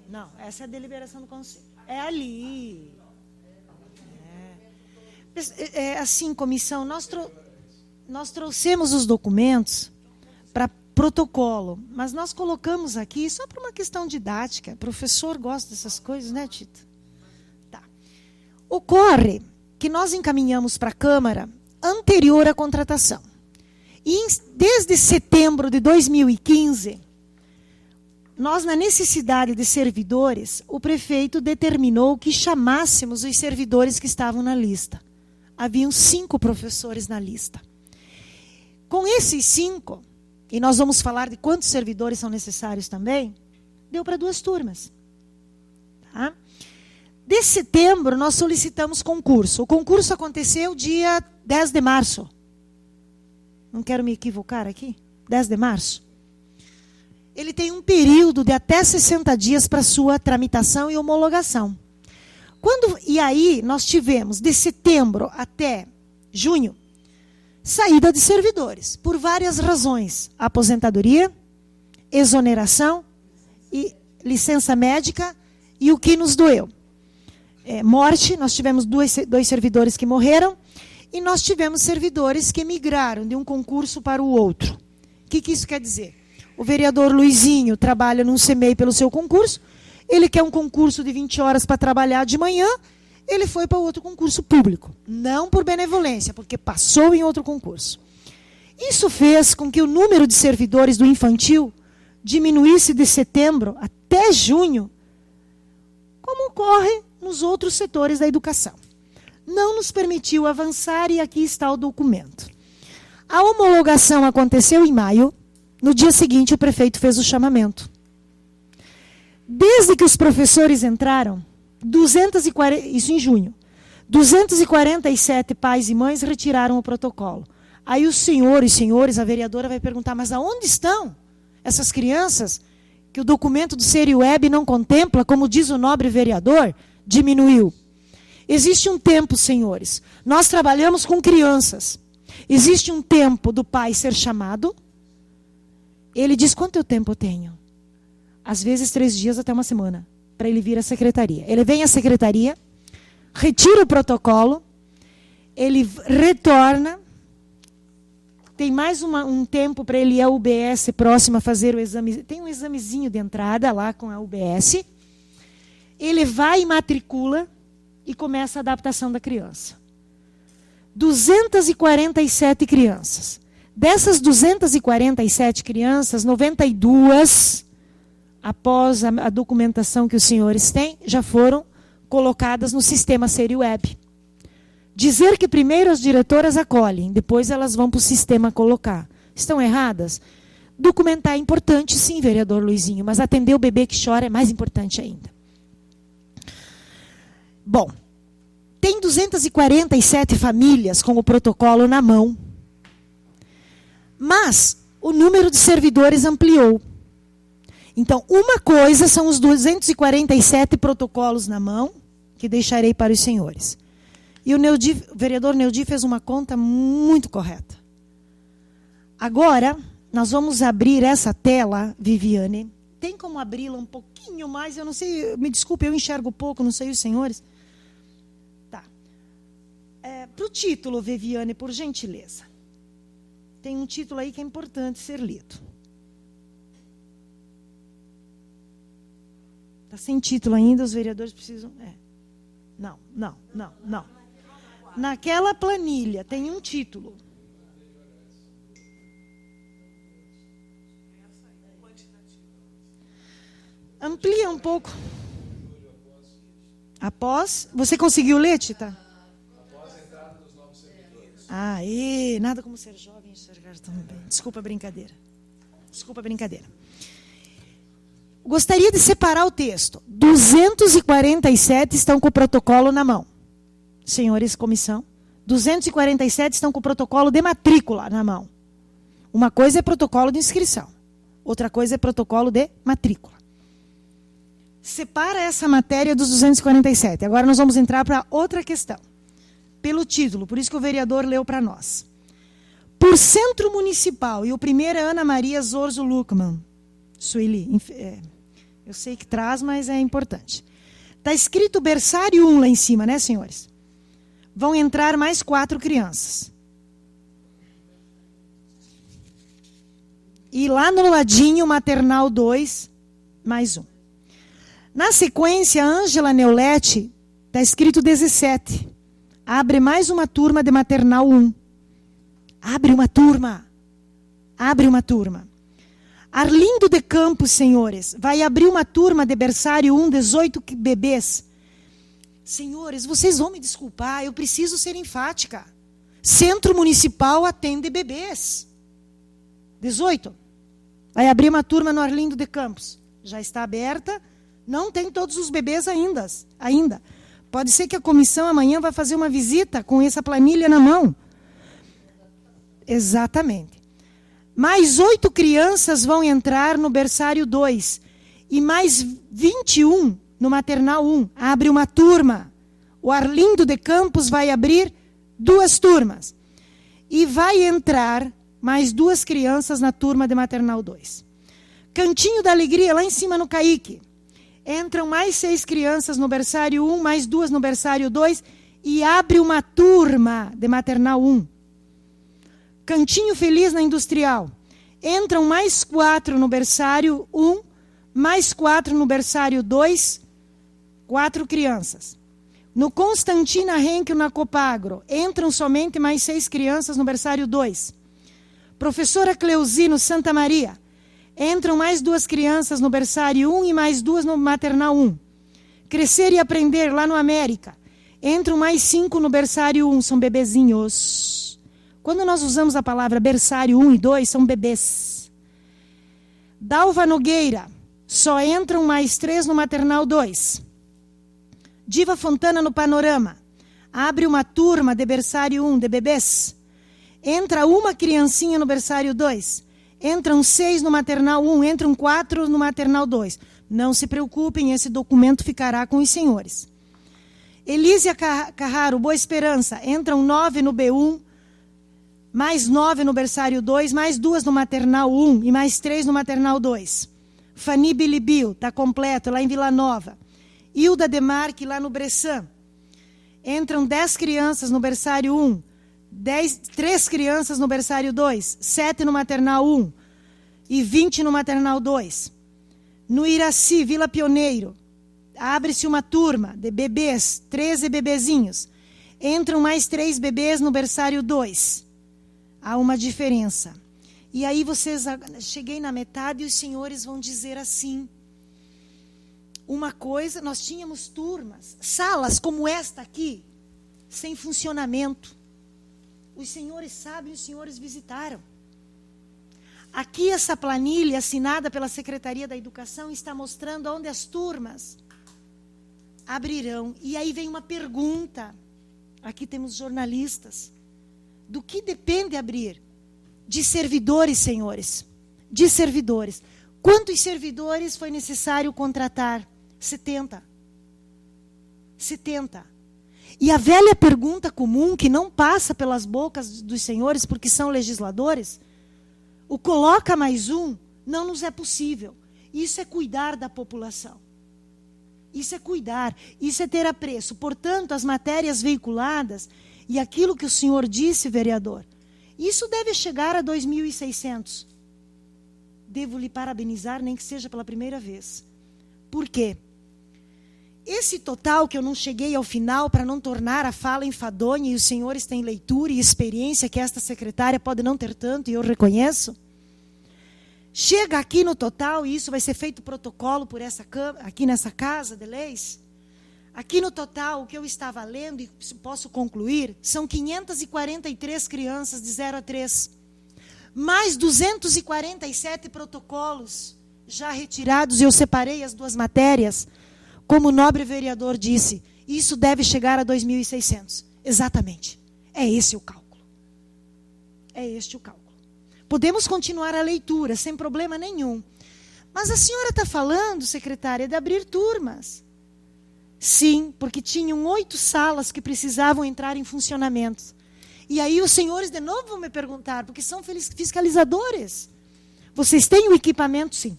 Não, essa é a deliberação do conselho. É ali. Assim, comissão, nós trouxemos os documentos para protocolo, mas nós colocamos aqui só por uma questão didática. O professor gosta dessas coisas, né, Tito? Tá. Ocorre que nós encaminhamos para a Câmara anterior à contratação. E desde setembro de 2015... nós, na necessidade de servidores, o prefeito determinou que chamássemos os servidores que estavam na lista. Haviam 5 professores na lista. Com esses 5, e nós vamos falar de quantos servidores são necessários também, deu para 2 turmas. Tá? De setembro, nós solicitamos concurso. O concurso aconteceu dia 10 de março. Não quero me equivocar aqui. 10 de março. Ele tem um período de até 60 dias para sua tramitação e homologação. E aí nós tivemos, de setembro até junho, saída de servidores, por várias razões. Aposentadoria, exoneração, e licença médica e o que nos doeu. Morte, nós tivemos 2 servidores que morreram e nós tivemos servidores que migraram de um concurso para o outro. O que isso quer dizer? O vereador Luizinho trabalha num CEMEI pelo seu concurso, ele quer um concurso de 20 horas para trabalhar de manhã, ele foi para outro concurso público. Não por benevolência, porque passou em outro concurso. Isso fez com que o número de servidores do infantil diminuísse de setembro até junho, como ocorre nos outros setores da educação. Não nos permitiu avançar e aqui está o documento. A homologação aconteceu em maio. No dia seguinte, o prefeito fez o chamamento. Desde que os professores entraram, isso em junho, 247 pais e mães retiraram o protocolo. Aí os senhores, a vereadora vai perguntar, mas aonde estão essas crianças que o documento do Seriweb não contempla, como diz o nobre vereador, diminuiu? Existe um tempo, senhores. Nós trabalhamos com crianças. Existe um tempo do pai ser chamado. Ele diz, quanto tempo eu tenho? Às vezes 3 dias até uma semana, para ele vir à secretaria. Ele vem à secretaria, retira o protocolo, ele retorna, tem mais um tempo para ele ir à UBS próxima fazer o exame. Tem um examezinho de entrada lá com a UBS. Ele vai e matricula e começa a adaptação da criança. 247 crianças. Dessas 247 crianças, 92, após a documentação que os senhores têm, já foram colocadas no sistema Seriweb. Dizer que primeiro as diretoras acolhem, depois elas vão para o sistema colocar. Estão erradas? Documentar é importante, sim, vereador Luizinho, mas atender o bebê que chora é mais importante ainda. Bom, tem 247 famílias com o protocolo na mão. Mas o número de servidores ampliou. Então, uma coisa são os 247 protocolos na mão, que deixarei para os senhores. E o vereador Neudi fez uma conta muito correta. Agora, nós vamos abrir essa tela, Viviane, tem como abri-la um pouquinho mais? Eu não sei, me desculpe, eu enxergo pouco, não sei os senhores. Tá. Para o título, Viviane, por gentileza. Tem um título aí que é importante ser lido. Está sem título ainda, os vereadores precisam... Não. Naquela planilha tem um título. Amplia um pouco. Após... Você conseguiu ler, Tita? Após a entrada dos novos servidores. Nada como ser jovem e enxergar tão bem. Desculpa a brincadeira. Gostaria de separar o texto. 247 estão com o protocolo na mão. Senhores, comissão. 247 estão com o protocolo de matrícula na mão. Uma coisa é protocolo de inscrição. Outra coisa é protocolo de matrícula. Separa essa matéria dos 247. Agora nós vamos entrar para outra questão. Pelo título, por isso que o vereador leu para nós. Por Centro Municipal, e o primeiro é Ana Maria Zorzo Luckman. Sueli, eu sei que traz, mas é importante. Está escrito berçário 1 lá em cima, né, senhores? Vão entrar mais 4 crianças. E lá no ladinho, maternal 2, mais 1. Na sequência, Ângela Neulete, está escrito 17. Abre mais uma turma de maternal 1. Abre uma turma. Arlindo de Campos, senhores, vai abrir uma turma de berçário 1, 18 bebês. Senhores, vocês vão me desculpar, eu preciso ser enfática. Centro Municipal atende bebês. 18. Vai abrir uma turma no Arlindo de Campos. Já está aberta. Não tem todos os bebês ainda. Pode ser que a comissão amanhã vai fazer uma visita com essa planilha na mão. Exatamente. Mais 8 crianças vão entrar no berçário 2. E mais 21 no maternal 1. Abre uma turma. O Arlindo de Campos vai abrir 2 turmas. E vai entrar mais 2 crianças na turma de maternal 2. Cantinho da Alegria, lá em cima no Caique. Entram mais 6 crianças no berçário 1, mais 2 no berçário 2, e abre uma turma de maternal 1. Cantinho Feliz na Industrial. Entram mais 4 no berçário 1, mais 4 no berçário 2, 4 crianças. No Constantina Henkel, na Copagro, entram somente mais 6 crianças no berçário 2. Professora Cleuzino, Santa Maria. Entram mais 2 crianças no berçário 1 e mais 2 no maternal 1. Crescer e Aprender, lá no América. Entram mais 5 no berçário 1, são bebezinhos. Quando nós usamos a palavra berçário 1 e 2, são bebês. Dalva Nogueira, só entram mais 3 no maternal 2. Diva Fontana no Panorama. Abre uma turma de berçário 1, de bebês. Entra uma criancinha no berçário 2. Entram 6 no maternal 1, entram 4 no maternal 2. Não se preocupem, esse documento ficará com os senhores. Elísia Carraro, Boa Esperança, entram 9 no B1, mais 9 no berçário 2, mais 2 no maternal 1 e mais 3 no maternal 2. Fanny Bilibil, está completo, lá em Vila Nova. Hilda Demarque, lá no Bressan. Entram 10 crianças no berçário 1. 3 crianças no berçário 2, 7 no maternal 1 e 20 no maternal 2. No Iraci, Vila Pioneiro, abre-se uma turma de bebês, 13 bebezinhos. Entram mais 3 bebês no berçário 2. Há uma diferença. E aí vocês, cheguei na metade e os senhores vão dizer assim, uma coisa, nós tínhamos turmas, salas como esta aqui, sem funcionamento. Os senhores sabem, os senhores visitaram. Aqui essa planilha assinada pela Secretaria da Educação está mostrando onde as turmas abrirão. E aí vem uma pergunta. Aqui temos jornalistas. Do que depende abrir? De servidores, senhores. De servidores. Quantos servidores foi necessário contratar? 70. 70. E a velha pergunta comum, que não passa pelas bocas dos senhores, porque são legisladores, o coloca mais um, não nos é possível. Isso é cuidar da população. Isso é cuidar, isso é ter apreço. Portanto, as matérias veiculadas e aquilo que o senhor disse, vereador, isso deve chegar a 2.600. Devo lhe parabenizar, nem que seja pela primeira vez. Por quê? Esse total, que eu não cheguei ao final para não tornar a fala enfadonha, e os senhores têm leitura e experiência que esta secretária pode não ter tanto, e eu reconheço, chega aqui no total, e isso vai ser feito protocolo por aqui nessa Casa de Leis. Aqui no total, o que eu estava lendo, e posso concluir, são 543 crianças de 0 a 3. Mais 247 protocolos já retirados, e eu separei as duas matérias. Como o nobre vereador disse, isso deve chegar a 2.600. Exatamente. É esse o cálculo. É este o cálculo. Podemos continuar a leitura, sem problema nenhum. Mas a senhora está falando, secretária, de abrir turmas. Sim, porque tinham 8 salas que precisavam entrar em funcionamento. E aí os senhores de novo vão me perguntar, porque são fiscalizadores. Vocês têm o equipamento? Sim.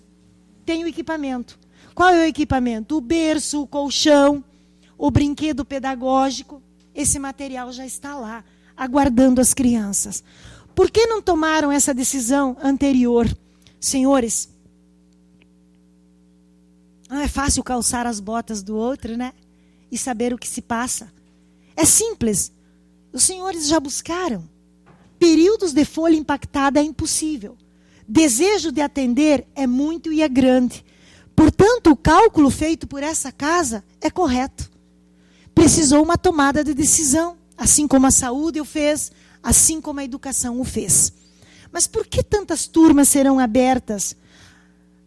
Tem o equipamento. Qual é o equipamento? O berço, o colchão, o brinquedo pedagógico. Esse material já está lá, aguardando as crianças. Por que não tomaram essa decisão anterior? Senhores, não é fácil calçar as botas do outro, né? E saber o que se passa. É simples. Os senhores já buscaram. Períodos de folha impactada é impossível. Desejo de atender é muito e é grande. Portanto, o cálculo feito por essa casa é correto. Precisou uma tomada de decisão, assim como a saúde o fez, assim como a educação o fez. Mas por que tantas turmas serão abertas?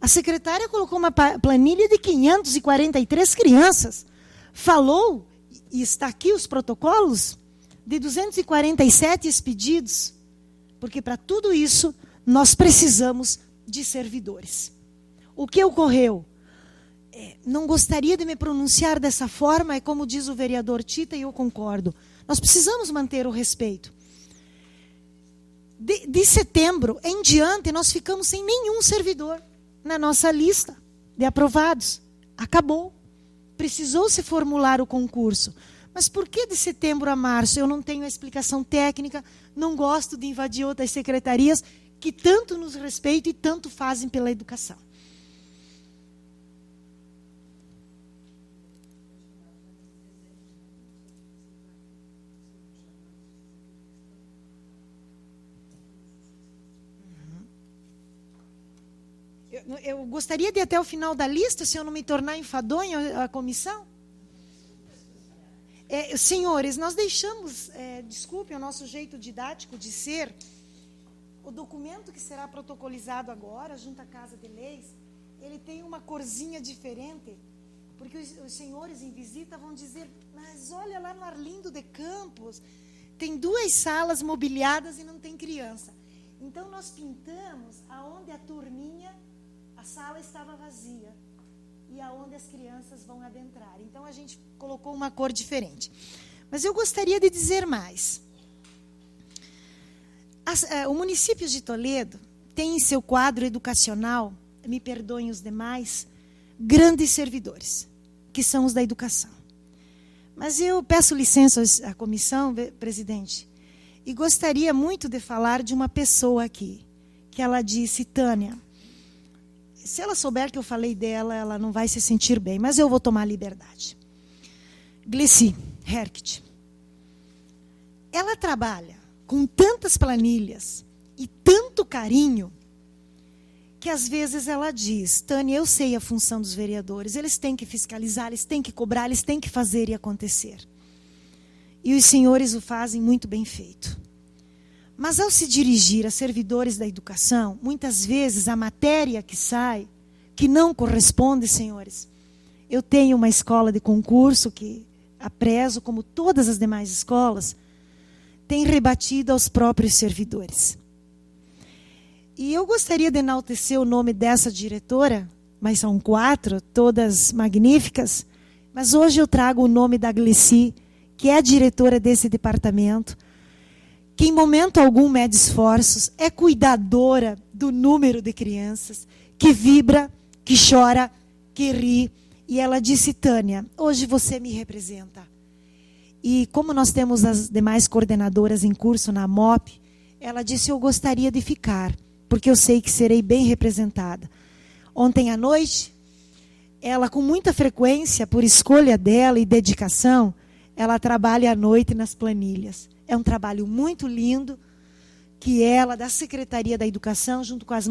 A secretária colocou uma planilha de 543 crianças. Falou, e está aqui os protocolos, de 247 expedidos. Porque para tudo isso, nós precisamos de servidores. O que ocorreu? Não gostaria de me pronunciar dessa forma, é como diz o vereador Tita, e eu concordo. Nós precisamos manter o respeito. De setembro em diante, nós ficamos sem nenhum servidor na nossa lista de aprovados. Acabou. Precisou se formular o concurso. Mas por que de setembro a março? Eu não tenho a explicação técnica, não gosto de invadir outras secretarias que tanto nos respeitam e tanto fazem pela educação. Eu gostaria de ir até o final da lista, se eu não me tornar enfadonha a comissão. Senhores, nós deixamos, desculpe o nosso jeito didático de ser, o documento que será protocolizado agora, junto à Casa de Leis, ele tem uma corzinha diferente, porque os senhores em visita vão dizer, mas olha lá no Arlindo de Campos, tem 2 salas mobiliadas e não tem criança. Então nós pintamos aonde a turminha, a sala estava vazia e aonde as crianças vão adentrar. Então a gente colocou uma cor diferente. Mas eu gostaria de dizer mais. O município de Toledo tem em seu quadro educacional, me perdoem os demais, grandes servidores, que são os da educação. Mas eu peço licença à comissão, presidente, e gostaria muito de falar de uma pessoa aqui, que ela disse, Tânia, se ela souber que eu falei dela, ela não vai se sentir bem, mas eu vou tomar a liberdade. Glessi Herkt. Ela trabalha com tantas planilhas e tanto carinho, que às vezes ela diz, Tânia, eu sei a função dos vereadores, eles têm que fiscalizar, eles têm que cobrar, eles têm que fazer e acontecer. E os senhores o fazem muito bem feito. Mas ao se dirigir a servidores da educação, muitas vezes a matéria que sai, que não corresponde, senhores. Eu tenho uma escola de concurso que aprezo, como todas as demais escolas, tem rebatido aos próprios servidores. E eu gostaria de enaltecer o nome dessa diretora, mas são 4, todas magníficas, mas hoje eu trago o nome da Glessi, que é a diretora desse departamento, que em momento algum mede esforços, é cuidadora do número de crianças, que vibra, que chora, que ri. E ela disse: Tânia, hoje você me representa. E como nós temos as demais coordenadoras em curso na MOP, ela disse: eu gostaria de ficar, porque eu sei que serei bem representada. Ontem à noite, ela com muita frequência, por escolha dela e dedicação, ela trabalha à noite nas planilhas. É um trabalho muito lindo que ela, da Secretaria da Educação, junto com as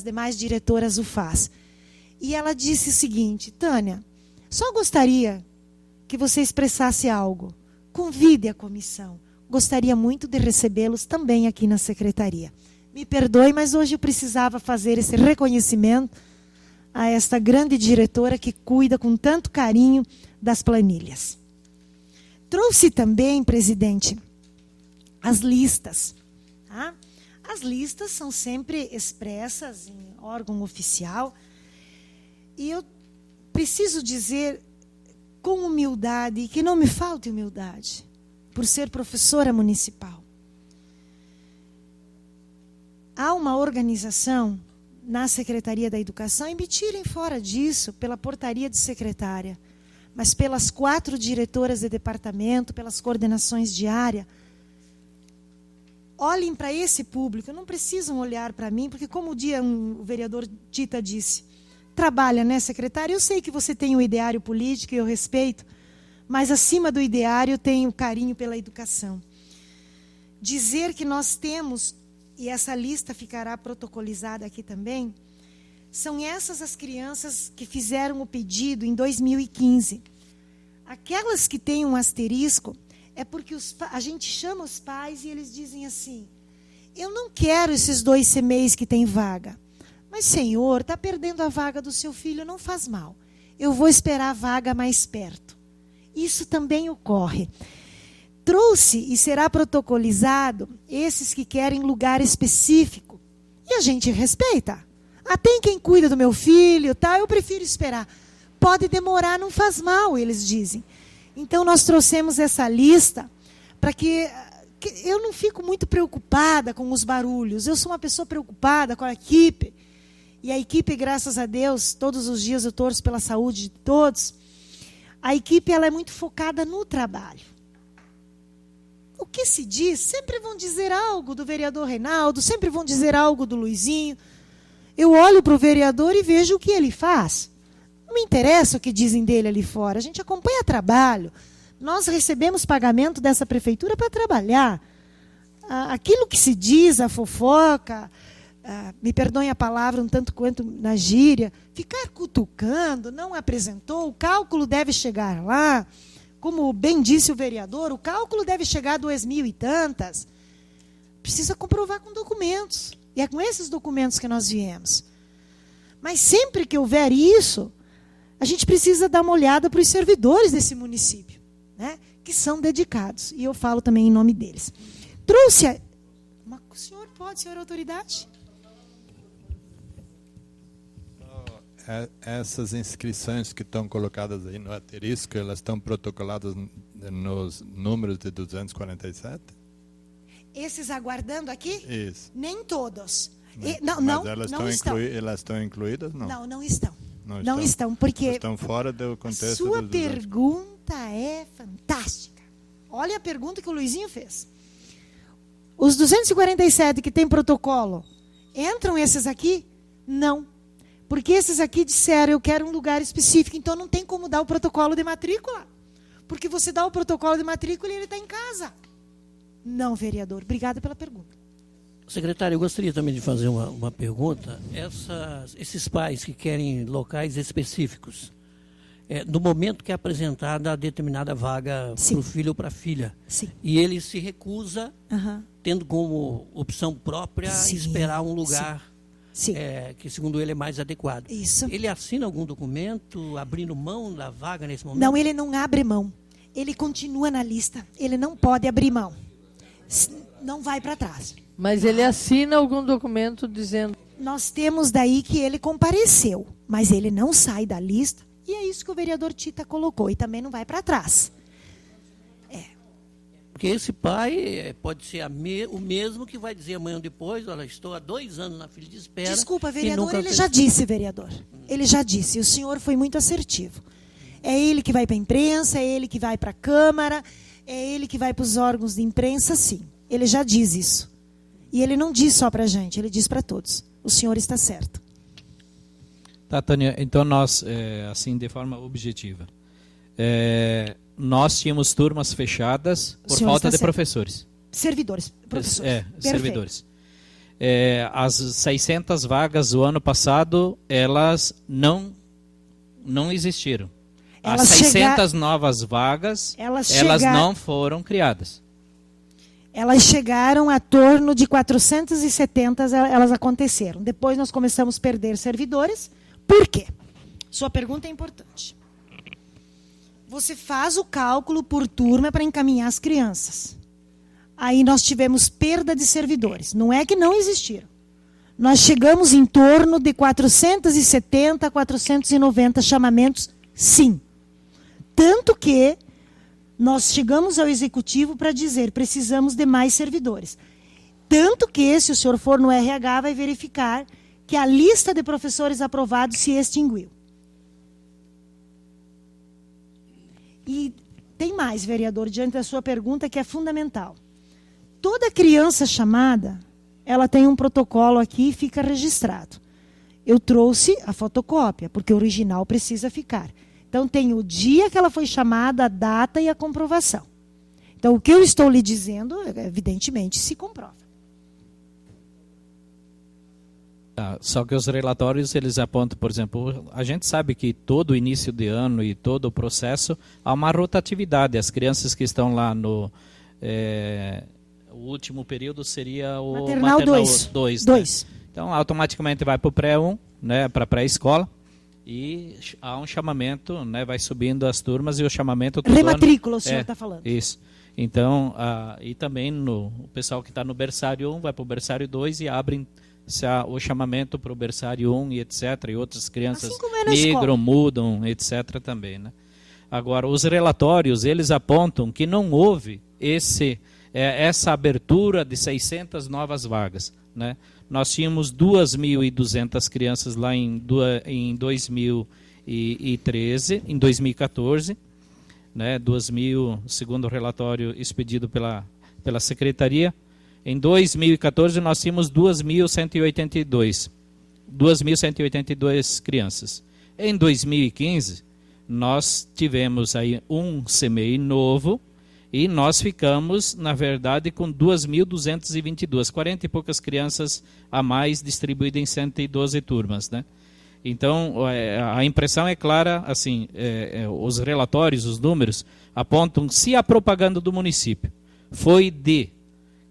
demais diretoras, o faz. E ela disse o seguinte: Tânia, só gostaria que você expressasse algo. Convide a comissão. Gostaria muito de recebê-los também aqui na secretaria. Me perdoe, mas hoje eu precisava fazer esse reconhecimento a esta grande diretora que cuida com tanto carinho das planilhas. Trouxe também, presidente, as listas. Tá? As listas são sempre expressas em órgão oficial. E eu preciso dizer com humildade, e que não me falte humildade, por ser professora municipal. Há uma organização na Secretaria da Educação, e me tirem fora disso pela portaria de secretária, mas pelas 4 diretoras de departamento, pelas coordenações de área. Olhem para esse público, não precisam olhar para mim, porque como o vereador Tita disse, trabalha, né, secretária? Eu sei que você tem um ideário político e eu respeito, mas acima do ideário eu tenho carinho pela educação. Dizer que nós temos, e essa lista ficará protocolizada aqui também, são essas as crianças que fizeram o pedido em 2015. Aquelas que têm um asterisco, é porque a gente chama os pais e eles dizem assim: eu não quero esses 2 CMEs que tem vaga. Mas, senhor, está perdendo a vaga do seu filho, não faz mal. Eu vou esperar a vaga mais perto. Isso também ocorre. Trouxe e será protocolizado esses que querem lugar específico. E a gente respeita. Tem quem cuida do meu filho, tá? Eu prefiro esperar. Pode demorar, não faz mal, eles dizem. Então, nós trouxemos essa lista para que eu não fico muito preocupada com os barulhos. Eu sou uma pessoa preocupada com a equipe. E a equipe, graças a Deus, todos os dias eu torço pela saúde de todos. A equipe ela é muito focada no trabalho. O que se diz, sempre vão dizer algo do vereador Reinaldo, sempre vão dizer algo do Luizinho. Eu olho para o vereador e vejo o que ele faz. Não me interessa o que dizem dele ali fora. A gente acompanha trabalho. Nós recebemos pagamento dessa prefeitura para trabalhar. Aquilo que se diz, a fofoca... me perdoem a palavra um tanto quanto na gíria, ficar cutucando, não apresentou, o cálculo deve chegar lá, como bem disse o vereador, o cálculo deve chegar a 2.000 e tantas, precisa comprovar com documentos, e é com esses documentos que nós viemos. Mas sempre que houver isso, a gente precisa dar uma olhada para os servidores desse município, né, que são dedicados, e eu falo também em nome deles. Trouxe o senhor pode, senhor autoridade? Essas inscrições que estão colocadas aí no asterisco, elas estão protocoladas nos números de 247? Esses aguardando aqui? Isso. Nem todos. Mas elas estão incluídas? Não, não estão. Não estão, porque estão fora do contexto. A sua pergunta é fantástica. Olha a pergunta que o Luizinho fez. Os 247 que tem protocolo, entram esses aqui? Não. Porque esses aqui disseram, eu quero um lugar específico, então não tem como dar o protocolo de matrícula. Porque você dá o protocolo de matrícula e ele está em casa. Não, vereador. Obrigada pela pergunta. Secretário, eu gostaria também de fazer uma pergunta. Esses pais que querem locais específicos, no momento que é apresentada a determinada vaga para o filho ou para a filha, sim, e ele se recusa, tendo como opção própria esperar um lugar... Sim. Que segundo ele é mais adequado. Isso. Ele assina algum documento abrindo mão da vaga nesse momento? Não, ele não abre mão. Ele continua na lista. Ele não pode abrir mão. Não vai para trás. Mas ele assina algum documento dizendo... Nós temos daí que ele compareceu, mas ele não sai da lista. E é isso que o vereador Tita colocou. E também não vai para trás. Porque esse pai pode ser o mesmo que vai dizer amanhã ou depois, olha, estou há 2 anos na fila de espera. Desculpa, e vereador, nunca ele fez. já disse, vereador. Ele já disse, e o senhor foi muito assertivo. É ele que vai para a imprensa, é ele que vai para a Câmara, é ele que vai para os órgãos de imprensa, sim. Ele já diz isso. E ele não diz só para a gente, ele diz para todos. O senhor está certo. Tá, Tânia, então nós, assim, de forma objetiva, nós tínhamos turmas fechadas por falta de professores. Servidores, professores. Perfeito. Servidores. As 600 vagas do ano passado, elas não existiram. As 600 novas vagas, elas não foram criadas. Elas chegaram a torno de 470, elas aconteceram. Depois nós começamos a perder servidores. Por quê? Sua pergunta é importante. Você faz o cálculo por turma para encaminhar as crianças. Aí nós tivemos perda de servidores. Não é que não existiram. Nós chegamos em torno de 470, 490 chamamentos, sim. Tanto que nós chegamos ao executivo para dizer, precisamos de mais servidores. Tanto que, se o senhor for no RH, vai verificar que a lista de professores aprovados se extinguiu. E tem mais, vereador, diante da sua pergunta, que é fundamental. Toda criança chamada, ela tem um protocolo aqui e fica registrado. Eu trouxe a fotocópia, porque o original precisa ficar. Então, tem o dia que ela foi chamada, a data e a comprovação. Então, o que eu estou lhe dizendo, evidentemente, se comprova. Só que os relatórios, eles apontam, por exemplo, a gente sabe que todo início de ano e todo o processo, há uma rotatividade. As crianças que estão lá no... o último período seria o Maternal 2. Né? Então, automaticamente vai para o pré-1, né, para a pré-escola. E há um chamamento, né, vai subindo as turmas e o chamamento... Rematrícula, o senhor está falando. Isso. Então, e também o pessoal que está no berçário 1 vai para o berçário 2 e abrem o chamamento para o berçário 1 e etc. E outras crianças migram, mudam, etc. também. Né? Agora, os relatórios, eles apontam que não houve essa abertura de 600 novas vagas. Né? Nós tínhamos 2.200 crianças lá em 2013, em 2014, né? 2.000, segundo o relatório expedido pela Secretaria. Em 2014, nós tínhamos 2.182 crianças. Em 2015, nós tivemos aí um CMEI novo, e nós ficamos, na verdade, com 2.222, 40 e poucas crianças a mais distribuídas em 112 turmas. Né? Então, a impressão é clara, assim, os relatórios, os números, apontam que se a propaganda do município foi de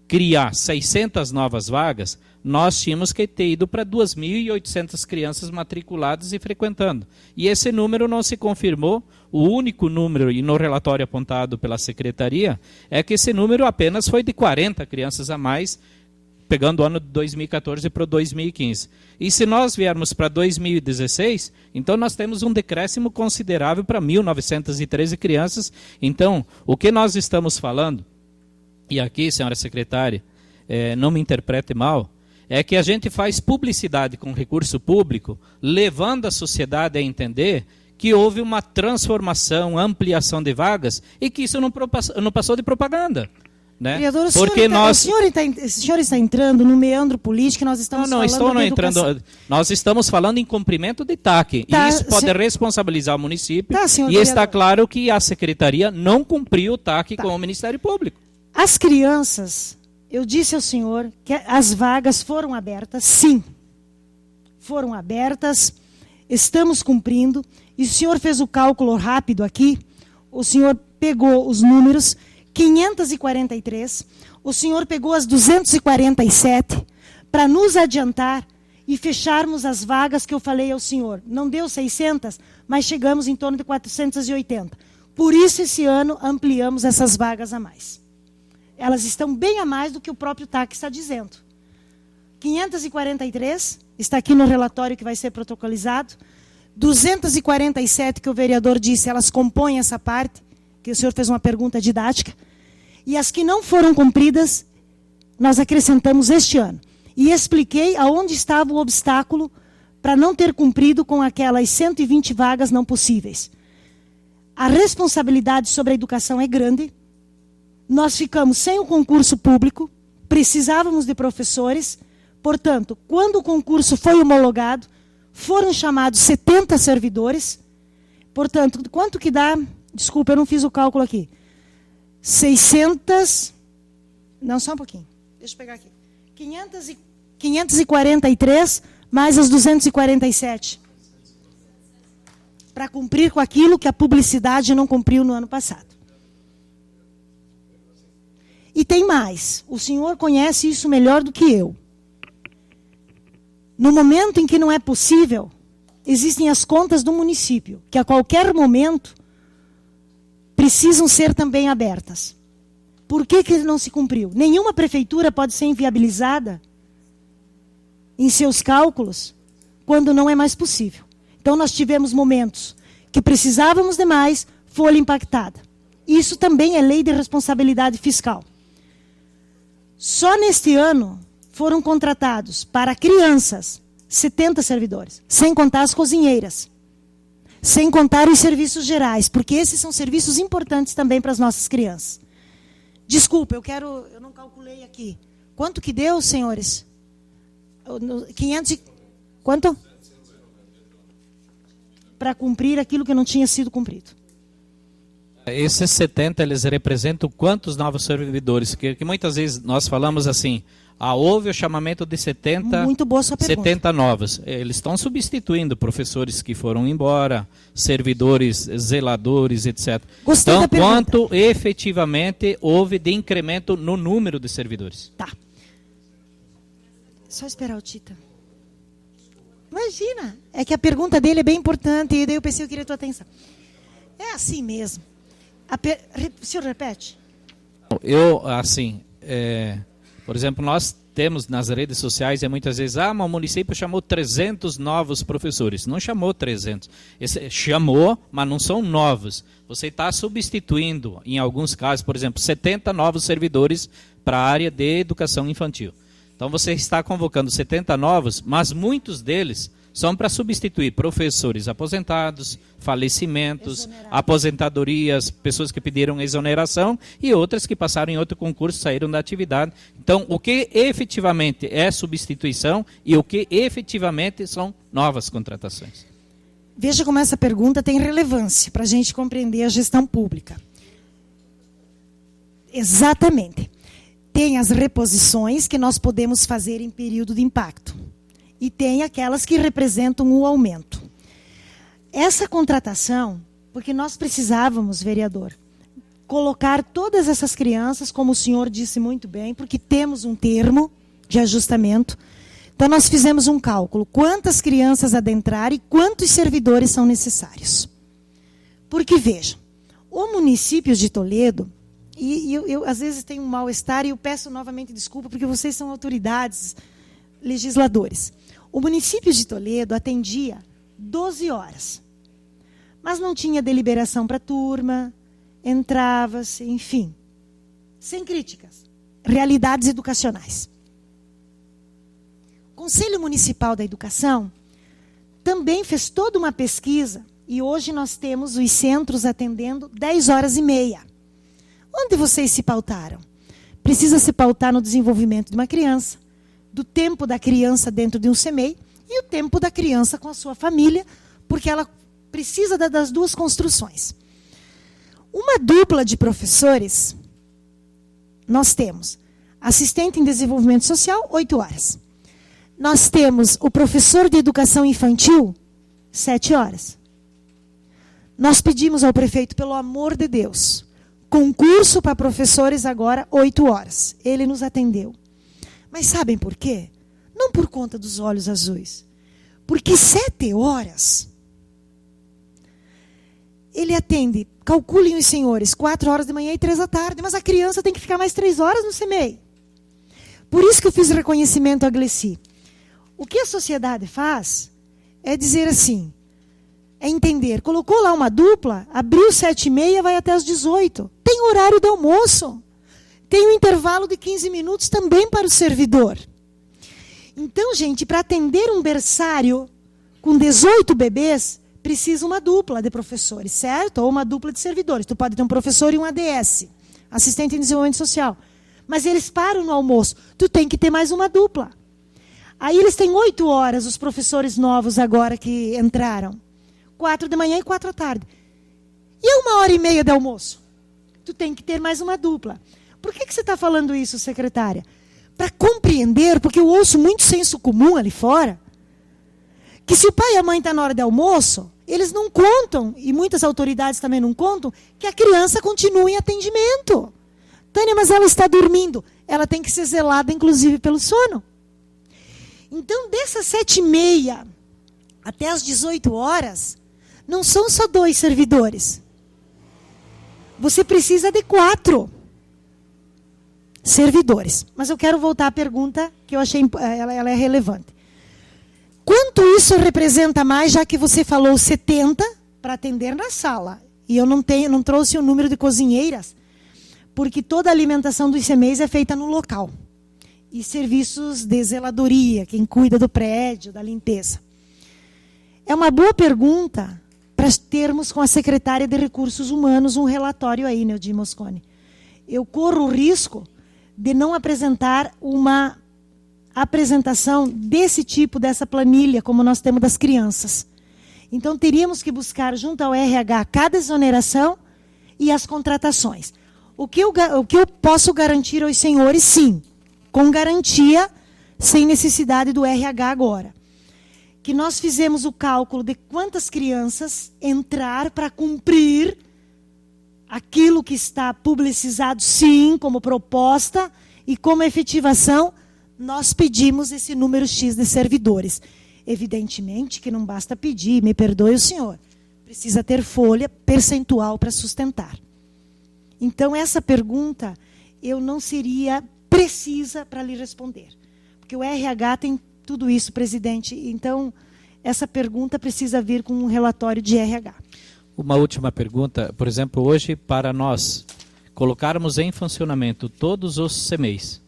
criar 600 novas vagas, nós tínhamos que ter ido para 2.800 crianças matriculadas e frequentando. E esse número não se confirmou. O único número, e no relatório apontado pela Secretaria, é que esse número apenas foi de 40 crianças a mais, pegando o ano de 2014 para 2015. E se nós viermos para 2016, então nós temos um decréscimo considerável para 1.913 crianças. Então, o que nós estamos falando, e aqui, senhora secretária, não me interprete mal, é que a gente faz publicidade com recurso público, levando a sociedade a entender que houve uma transformação, ampliação de vagas, e que isso não passou de propaganda. Né? Vereador, o senhor está entrando no meandro político, nós estamos falando de educação. Nós estamos falando em cumprimento de TAC, e isso pode responsabilizar o município, e está claro que a Secretaria não cumpriu o TAC com o Ministério Público. As crianças, eu disse ao senhor que as vagas foram abertas, sim. Foram abertas, estamos cumprindo. E o senhor fez o cálculo rápido aqui, o senhor pegou os números, 543, o senhor pegou as 247, para nos adiantar e fecharmos as vagas que eu falei ao senhor. Não deu 600, mas chegamos em torno de 480. Por isso, esse ano, ampliamos essas vagas a mais. Elas estão bem a mais do que o próprio TAC está dizendo. 543, está aqui no relatório que vai ser protocolizado. 247, que o vereador disse, elas compõem essa parte, que o senhor fez uma pergunta didática. E as que não foram cumpridas, nós acrescentamos este ano. E expliquei aonde estava o obstáculo para não ter cumprido com aquelas 120 vagas não possíveis. A responsabilidade sobre a educação é grande. Nós ficamos sem o concurso público, precisávamos de professores. Portanto, quando o concurso foi homologado, foram chamados 70 servidores. Portanto, quanto que dá? Desculpa, eu não fiz o cálculo aqui. 600... Não, só um pouquinho. Deixa eu pegar aqui. 543 mais as 247. Para cumprir com aquilo que a publicidade não cumpriu no ano passado. E tem mais. O senhor conhece isso melhor do que eu. No momento em que não é possível, existem as contas do município, que a qualquer momento precisam ser também abertas. Por que que não se cumpriu? Nenhuma prefeitura pode ser inviabilizada em seus cálculos quando não é mais possível. Então nós tivemos momentos que precisávamos de mais, folha impactada. Isso também é lei de responsabilidade fiscal. Só neste ano foram contratados para crianças 70 servidores, sem contar as cozinheiras, sem contar os serviços gerais, porque esses são serviços importantes também para as nossas crianças. Desculpa, eu não calculei aqui. Quanto que deu, senhores? 500 e... Quanto? Para cumprir aquilo que não tinha sido cumprido. Esses 70, eles representam quantos novos servidores? Que muitas vezes nós falamos assim, houve o chamamento de 70, muito boa sua pergunta. 70 novos. Eles estão substituindo professores que foram embora, servidores, zeladores, etc. Gostei então, da pergunta. quanto efetivamente houve de incremento no número de servidores? Tá. Só esperar o Tita. Imagina, é que a pergunta dele é bem importante e daí eu pensei que eu queria a tua atenção. É assim mesmo. O senhor repete? Eu, assim, por exemplo, nós temos nas redes sociais, muitas vezes, mas o município chamou 300 novos professores. Não chamou 300. Chamou, mas não são novos. Você está substituindo, em alguns casos, por exemplo, 70 novos servidores para a área de educação infantil. Então você está convocando 70 novos, mas muitos deles são para substituir professores aposentados, falecimentos, aposentadorias, pessoas que pediram exoneração e outras que passaram em outro concurso, saíram da atividade. Então, o que efetivamente é substituição e o que efetivamente são novas contratações? Veja como essa pergunta tem relevância para a gente compreender a gestão pública. Exatamente. Tem as reposições que nós podemos fazer em período de impacto. E tem aquelas que representam o aumento. Essa contratação, porque nós precisávamos, vereador, colocar todas essas crianças, como o senhor disse muito bem, porque temos um termo de ajustamento. Então nós fizemos um cálculo, quantas crianças adentrar e quantos servidores são necessários. Porque, vejam, o município de Toledo, e eu às vezes tenho um mal-estar e eu peço novamente desculpa, porque vocês são autoridades, legisladores. O município de Toledo atendia 12 horas. Mas não tinha deliberação para a turma, entrava-se, enfim. Sem críticas. Realidades educacionais. O Conselho Municipal da Educação também fez toda uma pesquisa e hoje nós temos os centros atendendo 10 horas e meia. Onde vocês se pautaram? Precisa se pautar no desenvolvimento de uma criança, do tempo da criança dentro de um CMEI e o tempo da criança com a sua família, porque ela precisa das duas construções. Uma dupla de professores, nós temos assistente em desenvolvimento social, 8 horas. Nós temos o professor de educação infantil, 7 horas. Nós pedimos ao prefeito, pelo amor de Deus, concurso para professores agora, 8 horas. Ele nos atendeu. Mas sabem por quê? Não por conta dos olhos azuis. Porque 7 horas, ele atende, calculem os senhores, 4 horas de manhã e 3 da tarde, mas a criança tem que ficar mais 3 horas no CMEI. Por isso que eu fiz reconhecimento a Gleci. O que a sociedade faz é dizer assim, é entender, colocou lá uma dupla, abriu 7h30, vai até as 18. Tem horário do almoço. tem um intervalo de 15 minutos também para o servidor. Então, gente, para atender um berçário com 18 bebês, precisa uma dupla de professores, certo? Ou uma dupla de servidores. Tu pode ter um professor e um ADS, assistente em desenvolvimento social. Mas eles param no almoço. Tu tem que ter mais uma dupla. Aí eles têm 8 horas, os professores novos agora que entraram. 4 de manhã e 4 à tarde. E 1h30 de almoço? Tu tem que ter mais uma dupla. Por que você está falando isso, secretária? Para compreender, porque eu ouço muito senso comum ali fora, que se o pai e a mãe estão na hora de almoço, eles não contam, e muitas autoridades também não contam, que a criança continue em atendimento. Tânia, mas ela está dormindo. Ela tem que ser zelada, inclusive, pelo sono. Então, dessas 7h30 até as 18 horas, não são só 2 servidores. Você precisa de 4 servidores. Mas eu quero voltar à pergunta, que eu achei ela é relevante. Quanto isso representa mais, já que você falou 70 para atender na sala? E eu não trouxe o número de cozinheiras, porque toda a alimentação do ICMEIs é feita no local. E serviços de zeladoria, quem cuida do prédio, da limpeza. É uma boa pergunta para termos com a secretária de Recursos Humanos um relatório aí, Neudi Mosconi. Eu corro o risco de não apresentar uma apresentação desse tipo, dessa planilha, como nós temos das crianças. Então, teríamos que buscar, junto ao RH, cada exoneração e as contratações. O que eu posso garantir aos senhores, sim, com garantia, sem necessidade do RH agora. Que nós fizemos o cálculo de quantas crianças entrar para cumprir aquilo que está publicizado, sim, como proposta, e como efetivação, nós pedimos esse número X de servidores. Evidentemente que não basta pedir, me perdoe o senhor, precisa ter folha percentual para sustentar. Então, essa pergunta, eu não seria precisa para lhe responder. Porque o RH tem tudo isso, presidente. Então, essa pergunta precisa vir com um relatório de RH. Uma última pergunta. Por exemplo, hoje, para nós colocarmos em funcionamento todos os CMEIs,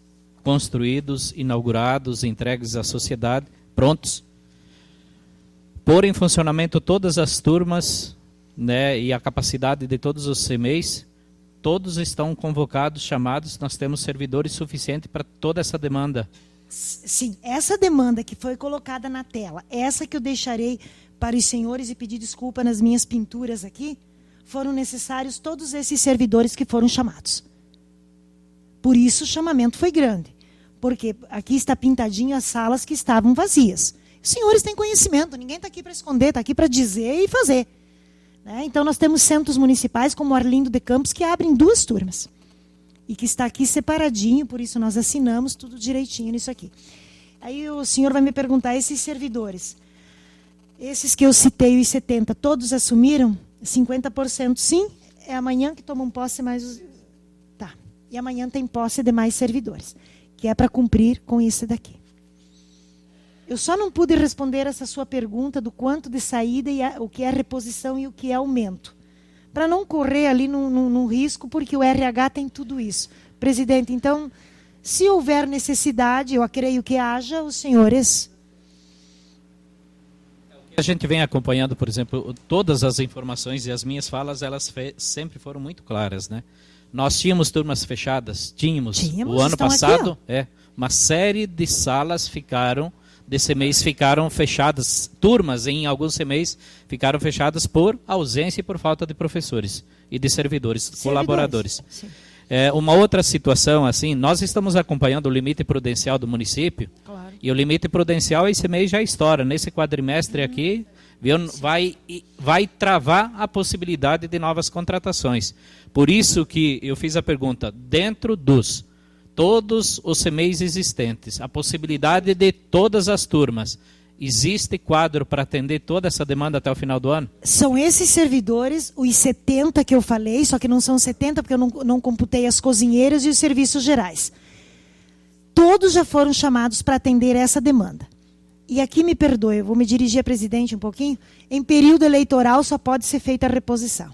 construídos, inaugurados, entregues à sociedade, prontos, pôr em funcionamento todas as turmas, né, e a capacidade de todos os CMEIs, todos estão convocados, chamados, nós temos servidores suficientes para toda essa demanda. Sim, essa demanda que foi colocada na tela, essa que eu deixarei para os senhores e pedir desculpa nas minhas pinturas aqui, foram necessários todos esses servidores que foram chamados. Por isso o chamamento foi grande, porque aqui está pintadinho as salas que estavam vazias. Os senhores têm conhecimento, ninguém está aqui para esconder, está aqui para dizer e fazer. Né? Então nós temos centros municipais como Arlindo de Campos que abrem 2 turmas. E que está aqui separadinho, por isso nós assinamos tudo direitinho nisso aqui. Aí o senhor vai me perguntar, esses servidores, esses que eu citei, os 70, todos assumiram? 50% sim, é amanhã que tomam posse mais... Tá, e amanhã tem posse de mais servidores, que é para cumprir com isso daqui. Eu só não pude responder essa sua pergunta do quanto de saída e o que é reposição e o que é aumento. Para não correr ali num risco, porque o RH tem tudo isso. Presidente, então, se houver necessidade, eu creio que haja, os senhores... A gente vem acompanhando, por exemplo, todas as informações e as minhas falas, elas sempre foram muito claras, né? Nós tínhamos turmas fechadas, tínhamos o ano passado, aqui, uma série de salas ficaram... desse mês ficaram fechadas, turmas em alguns CMEIs ficaram fechadas por ausência e por falta de professores e de servidores. Colaboradores. Uma outra situação, assim, nós estamos acompanhando o limite prudencial do município, claro. E o limite prudencial esse mês já estoura. Nesse quadrimestre aqui, vai travar a possibilidade de novas contratações. Por isso que eu fiz a pergunta, dentro dos todos os CMEIs existentes, a possibilidade de todas as turmas, existe quadro para atender toda essa demanda até o final do ano? São esses servidores, os 70 que eu falei, só que não são 70 porque eu não computei as cozinheiras e os serviços gerais. Todos já foram chamados para atender essa demanda. E aqui me perdoe, eu vou me dirigir a presidente um pouquinho, em período eleitoral só pode ser feita a reposição.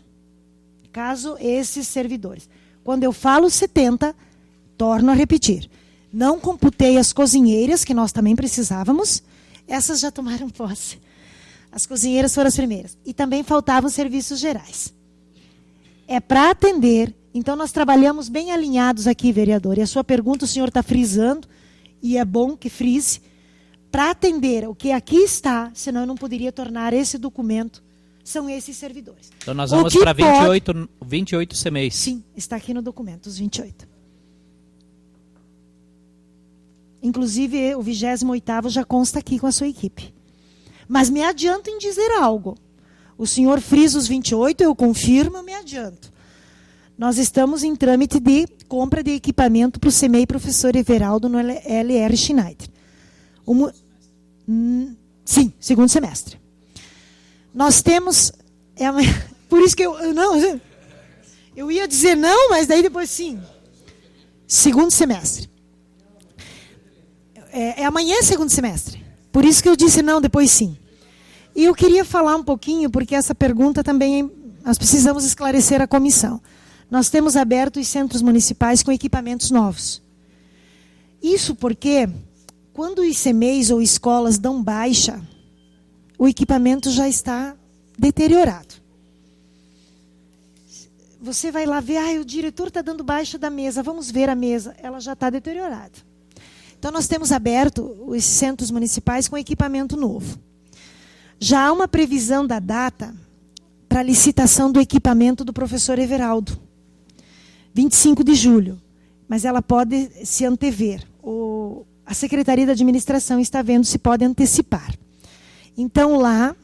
Caso esses servidores. Quando eu falo 70... torno a repetir, não computei as cozinheiras, que nós também precisávamos, essas já tomaram posse. As cozinheiras foram as primeiras. E também faltavam serviços gerais. É para atender. Então, nós trabalhamos bem alinhados aqui, vereador. E a sua pergunta, o senhor está frisando, e é bom que frise, para atender o que aqui está, senão eu não poderia tornar esse documento, são esses servidores. Então, nós vamos para 28 CMEs. Sim, está aqui no documento, os 28. Inclusive, o 28º já consta aqui com a sua equipe. Mas me adianto em dizer algo. O senhor frisa os 28, eu confirmo, eu me adianto. Nós estamos em trâmite de compra de equipamento para o CMEI Professor Everaldo no LR Schneider. Sim, segundo semestre. Nós temos... por isso que eu ia dizer não, mas daí depois sim. Segundo semestre. Amanhã segundo semestre. Por isso que eu disse não, depois sim. E eu queria falar um pouquinho, porque essa pergunta também nós precisamos esclarecer a comissão. Nós temos aberto os centros municipais com equipamentos novos. Isso porque, quando os CMEs ou escolas dão baixa, o equipamento já está deteriorado. Você vai lá ver, o diretor está dando baixa da mesa, vamos ver a mesa, ela já está deteriorada. Então, nós temos aberto os centros municipais com equipamento novo. Já há uma previsão da data para a licitação do equipamento do professor Everaldo. 25 de julho. Mas ela pode se antever. A Secretaria da Administração está vendo se pode antecipar. Então, lá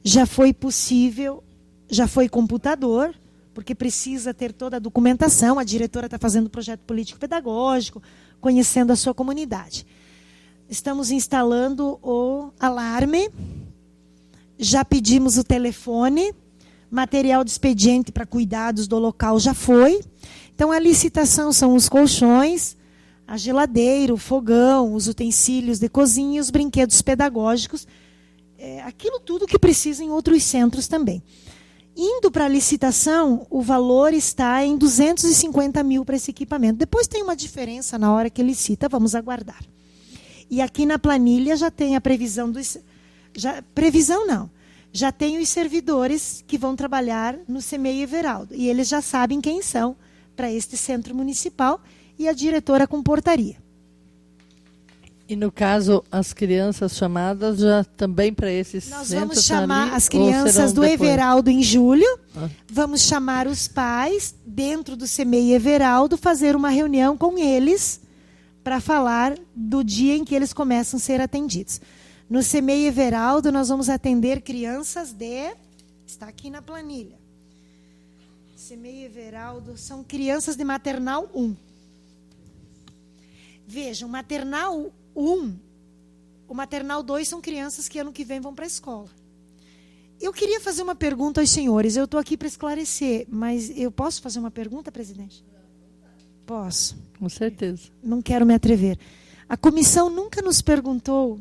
já foi possível, já foi computador, porque precisa ter toda a documentação. A diretora está fazendo o projeto político-pedagógico, conhecendo a sua comunidade. Estamos instalando o alarme, já pedimos o telefone, material de expediente para cuidados do local já foi. Então, a licitação são os colchões, a geladeira, o fogão, os utensílios de cozinha, os brinquedos pedagógicos, aquilo tudo que precisa em outros centros também. Indo para a licitação, o valor está em 250 mil para esse equipamento. Depois tem uma diferença na hora que licita, vamos aguardar. E aqui na planilha já tem a previsão dos... previsão não. Já tem os servidores que vão trabalhar no CMEI Everaldo. E eles já sabem quem são para este centro municipal e a diretora com portaria. E no caso, as crianças chamadas já também para esses Nós centros vamos chamar ali, as crianças do depois? Everaldo em julho. Vamos chamar os pais dentro do CMEI Everaldo, fazer uma reunião com eles para falar do dia em que eles começam a ser atendidos. No CMEI Everaldo, nós vamos atender crianças de... Está aqui na planilha. CMEI Everaldo são crianças de maternal 1. Vejam, maternal 1, o maternal 2 são crianças que ano que vem vão para a escola. Eu queria fazer uma pergunta aos senhores. Eu estou aqui para esclarecer, mas eu posso fazer uma pergunta, presidente? Posso. Com certeza. Não quero me atrever. A comissão nunca nos perguntou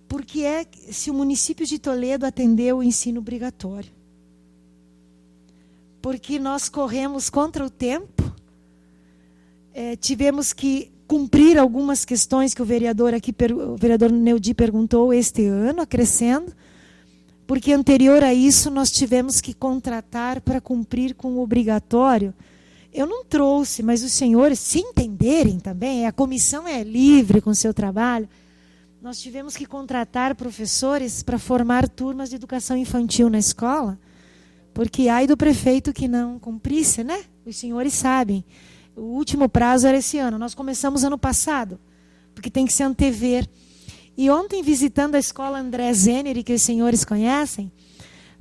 por que se o município de Toledo atendeu o ensino obrigatório. Porque nós corremos contra o tempo, tivemos que cumprir algumas questões que o vereador Neudi perguntou este ano, acrescendo, porque anterior a isso nós tivemos que contratar para cumprir com o obrigatório. Eu não trouxe, mas os senhores, se entenderem também, a comissão é livre com o seu trabalho, nós tivemos que contratar professores para formar turmas de educação infantil na escola, porque ai do prefeito que não cumprisse, né? Os senhores sabem. O último prazo era esse ano. Nós começamos ano passado, porque tem que se antever. E ontem, visitando a escola André Zeneri, que os senhores conhecem,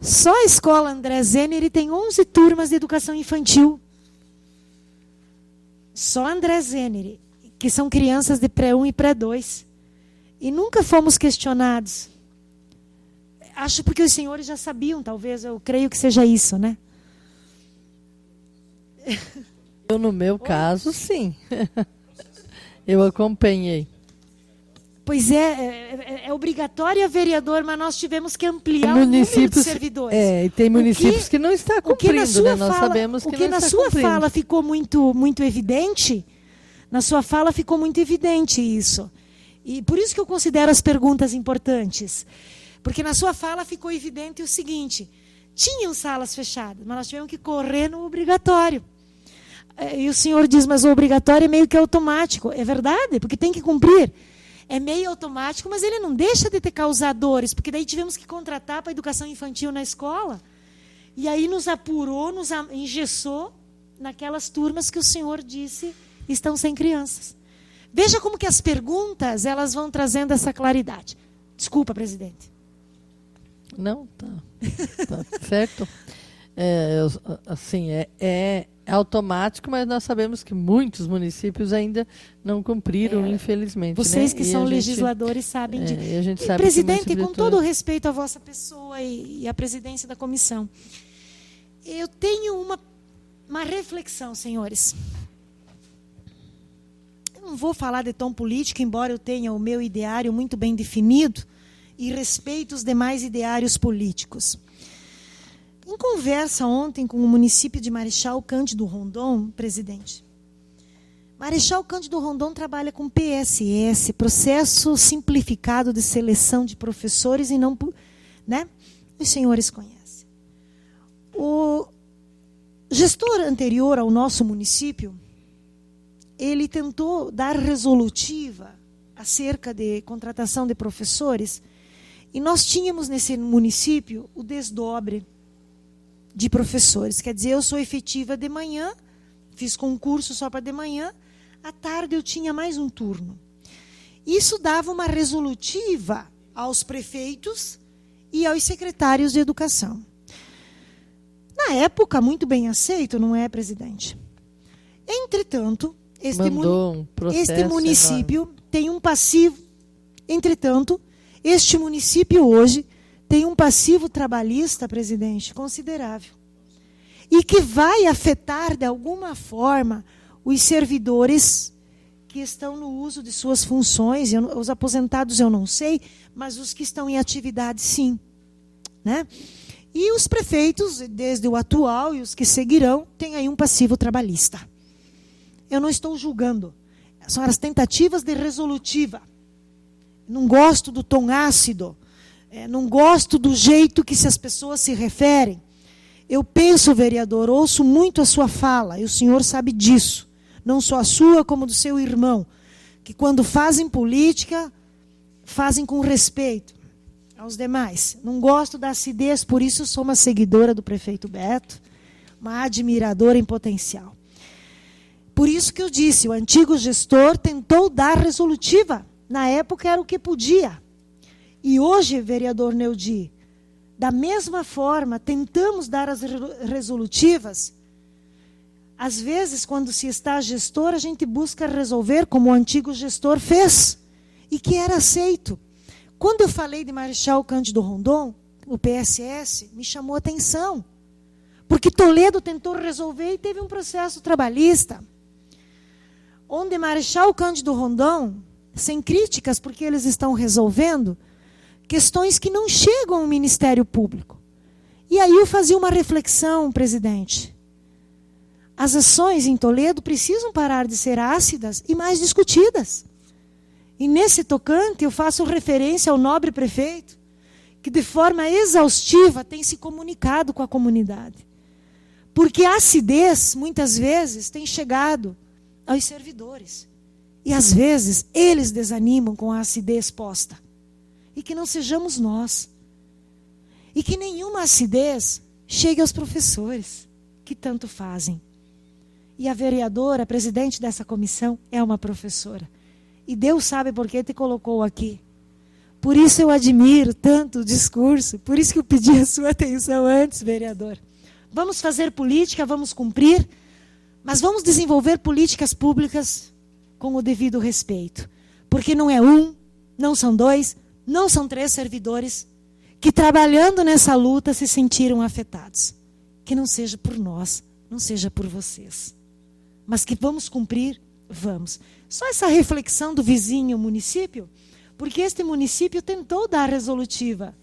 só a escola André Zeneri tem 11 turmas de educação infantil. Só André Zeneri, que são crianças de pré-1 e pré-2. E nunca fomos questionados. Acho porque os senhores já sabiam, talvez, eu creio que seja isso, né? No meu caso, sim. Eu acompanhei. Pois é obrigatória, vereador, mas nós tivemos que ampliar o número de servidores. E tem municípios que não está cumprindo, né? Nós sabemos que o que não na está sua cumprindo. fala ficou muito evidente, na sua fala ficou muito evidente isso. E por isso que eu considero as perguntas importantes. Porque na sua fala ficou evidente o seguinte, tinham salas fechadas, mas nós tivemos que correr no obrigatório. E o senhor diz, mas o obrigatório é meio que automático. É verdade, porque tem que cumprir. É meio automático, mas ele não deixa de ter causadores, porque daí tivemos que contratar para a educação infantil na escola. E aí nos apurou, nos engessou naquelas turmas que o senhor disse estão sem crianças. Veja como que as perguntas elas vão trazendo essa claridade. Desculpa, presidente. Não, tá certo. É automático, mas nós sabemos que muitos municípios ainda não cumpriram, infelizmente. Vocês né? que são legisladores sabem disso. E a gente sabe presidente, com todo o respeito à vossa pessoa e à presidência da comissão, eu tenho uma reflexão, senhores. Eu não vou falar de tom político, embora eu tenha o meu ideário muito bem definido e respeito os demais ideários políticos. Em conversa ontem com o município de Marechal Cândido Rondon, presidente, Marechal Cândido Rondon trabalha com PSS, Processo Simplificado de Seleção de Professores, e não, né? Os senhores conhecem. O gestor anterior ao nosso município, ele tentou dar resolutiva acerca de contratação de professores, e nós tínhamos nesse município o desdobre de professores. Quer dizer, eu sou efetiva de manhã, fiz concurso só para de manhã, à tarde eu tinha mais um turno. Isso dava uma resolutiva aos prefeitos e aos secretários de educação. Na época, muito bem aceito, não é, presidente? Entretanto, este município tem um passivo. Entretanto, este município hoje tem um passivo trabalhista, presidente, considerável. E que vai afetar, de alguma forma, os servidores que estão no uso de suas funções. Os aposentados eu não sei, mas os que estão em atividade, sim. Né? E os prefeitos, desde o atual e os que seguirão, têm aí um passivo trabalhista. Eu não estou julgando. São as tentativas de resolutiva. Não gosto do tom ácido. Não gosto do jeito que as pessoas se referem. Eu penso, vereador, ouço muito a sua fala, e o senhor sabe disso. Não só a sua, como do seu irmão. Que quando fazem política, fazem com respeito aos demais. Não gosto da acidez, por isso sou uma seguidora do prefeito Beto, uma admiradora em potencial. Por isso que eu disse, o antigo gestor tentou dar resolutiva. Na época era o que podia. E hoje, vereador Neudi, da mesma forma, tentamos dar as resolutivas. Às vezes, quando se está gestor, a gente busca resolver como o antigo gestor fez. E que era aceito. Quando eu falei de Marechal Cândido Rondon, o PSS, me chamou a atenção. Porque Toledo tentou resolver e teve um processo trabalhista. Onde Marechal Cândido Rondon, sem críticas, porque eles estão resolvendo questões que não chegam ao Ministério Público. E aí eu fazia uma reflexão, presidente. As ações em Toledo precisam parar de ser ácidas e mais discutidas. E nesse tocante eu faço referência ao nobre prefeito, que de forma exaustiva tem se comunicado com a comunidade. Porque a acidez, muitas vezes, tem chegado aos servidores. E às vezes eles desanimam com a acidez posta. E que não sejamos nós. E que nenhuma acidez chegue aos professores, que tanto fazem. E a vereadora, a presidente dessa comissão, é uma professora. E Deus sabe por que te colocou aqui. Por isso eu admiro tanto o discurso, por isso que eu pedi a sua atenção antes, vereador. Vamos fazer política, vamos cumprir, mas vamos desenvolver políticas públicas com o devido respeito. Porque não é um, não são dois, não são 3 servidores que, trabalhando nessa luta, se sentiram afetados. Que não seja por nós, não seja por vocês. Mas que vamos cumprir, vamos. Só essa reflexão do vizinho município, porque este município tentou dar resolutiva.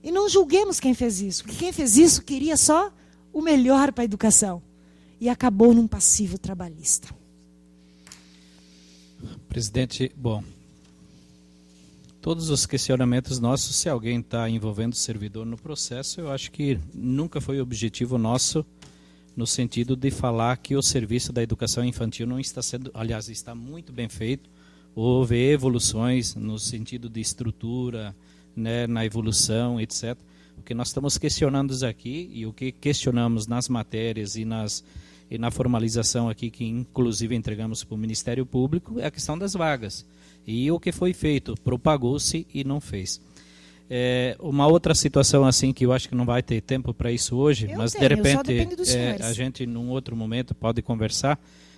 E não julguemos quem fez isso, porque quem fez isso queria só o melhor para a educação. E acabou num passivo trabalhista. Presidente, bom, todos os questionamentos nossos, se alguém está envolvendo o servidor no processo, eu acho que nunca foi objetivo nosso no sentido de falar que o serviço da educação infantil não está sendo, aliás, está muito bem feito. Houve evoluções no sentido de estrutura, né, na evolução, etc. O que nós estamos questionando aqui, e o que questionamos nas matérias e na formalização aqui, que inclusive entregamos para o Ministério Público, é a questão das vagas. E o que foi feito, propagou-se e não fez. Uma outra situação assim, que eu acho que não vai ter tempo para isso hoje, mas de repente a gente num outro momento pode conversar,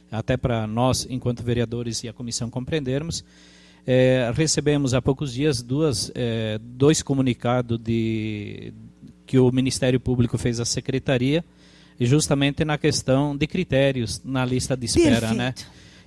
até para nós, enquanto vereadores e a comissão compreendermos. Recebemos há poucos dias dois comunicados que o Ministério Público fez à Secretaria, justamente na questão de critérios na lista de espera, né?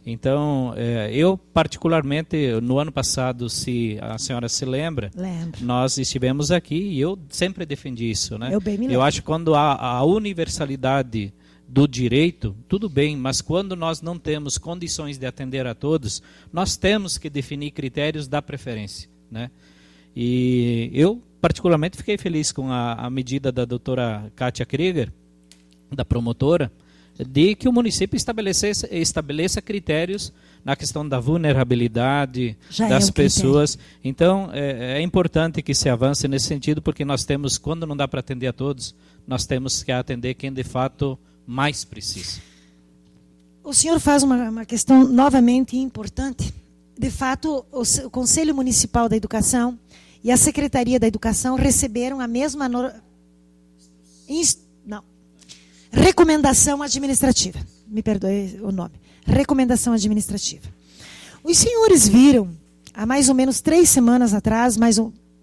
Então, eu particularmente, no ano passado, se a senhora se lembra, nós estivemos aqui e eu sempre defendi isso, né? Eu acho que quando há a universalidade do direito, tudo bem, mas quando nós não temos condições de atender a todos, nós temos que definir critérios da preferência, né? E eu, particularmente, fiquei feliz com a medida da doutora Kátia Krieger, da promotora, de que o município estabeleça critérios na questão da vulnerabilidade das pessoas. Então, é importante que se avance nesse sentido, porque nós temos, quando não dá para atender a todos, nós temos que atender quem de fato mais precisa. O senhor faz uma questão novamente importante. De fato, o Conselho Municipal da Educação e a Secretaria da Educação receberam a mesma recomendação administrativa. Me perdoe o nome. Recomendação administrativa. Os senhores viram, há mais ou menos 3 semanas atrás,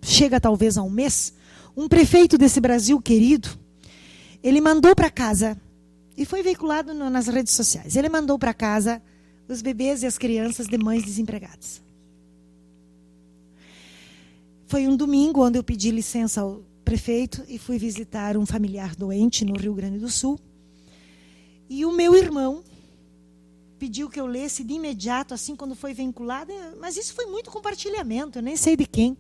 chega talvez a um mês, um prefeito desse Brasil querido, ele mandou para casa, e foi veiculado nas redes sociais, ele mandou para casa os bebês e as crianças de mães desempregadas. Foi um domingo onde eu pedi licença ao prefeito e fui visitar um familiar doente no Rio Grande do Sul. E o meu irmão pediu que eu lesse de imediato, assim, quando foi vinculado, mas isso foi muito compartilhamento, eu nem sei de quem.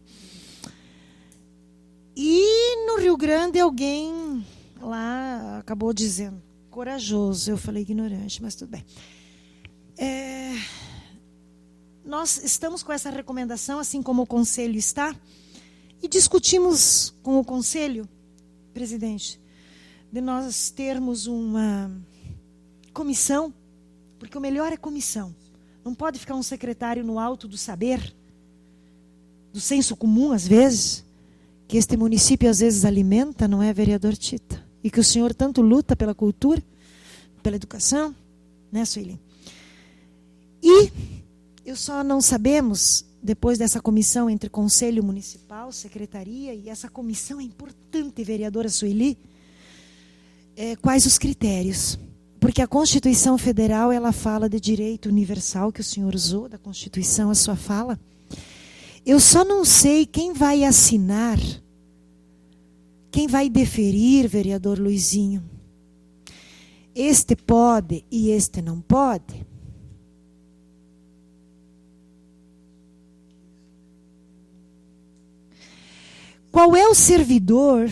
E no Rio Grande alguém lá acabou dizendo, corajoso, eu falei ignorante, mas tudo bem. Nós estamos com essa recomendação, assim como o Conselho está, e discutimos com o Conselho, presidente, de nós termos uma comissão, porque o melhor é comissão. Não pode ficar um secretário no alto do saber, do senso comum, às vezes, que este município às vezes alimenta, não é, vereador Tita? E que o senhor tanto luta pela cultura, pela educação, né, Sueli? E eu só não sabemos, depois dessa comissão entre Conselho Municipal, Secretaria, e essa comissão é importante, vereadora Sueli, quais os critérios. Porque a Constituição Federal, ela fala de direito universal, que o senhor usou da Constituição, a sua fala. Eu só não sei quem vai assinar, quem vai deferir, vereador Luizinho. Este pode e este não pode. Qual é o servidor?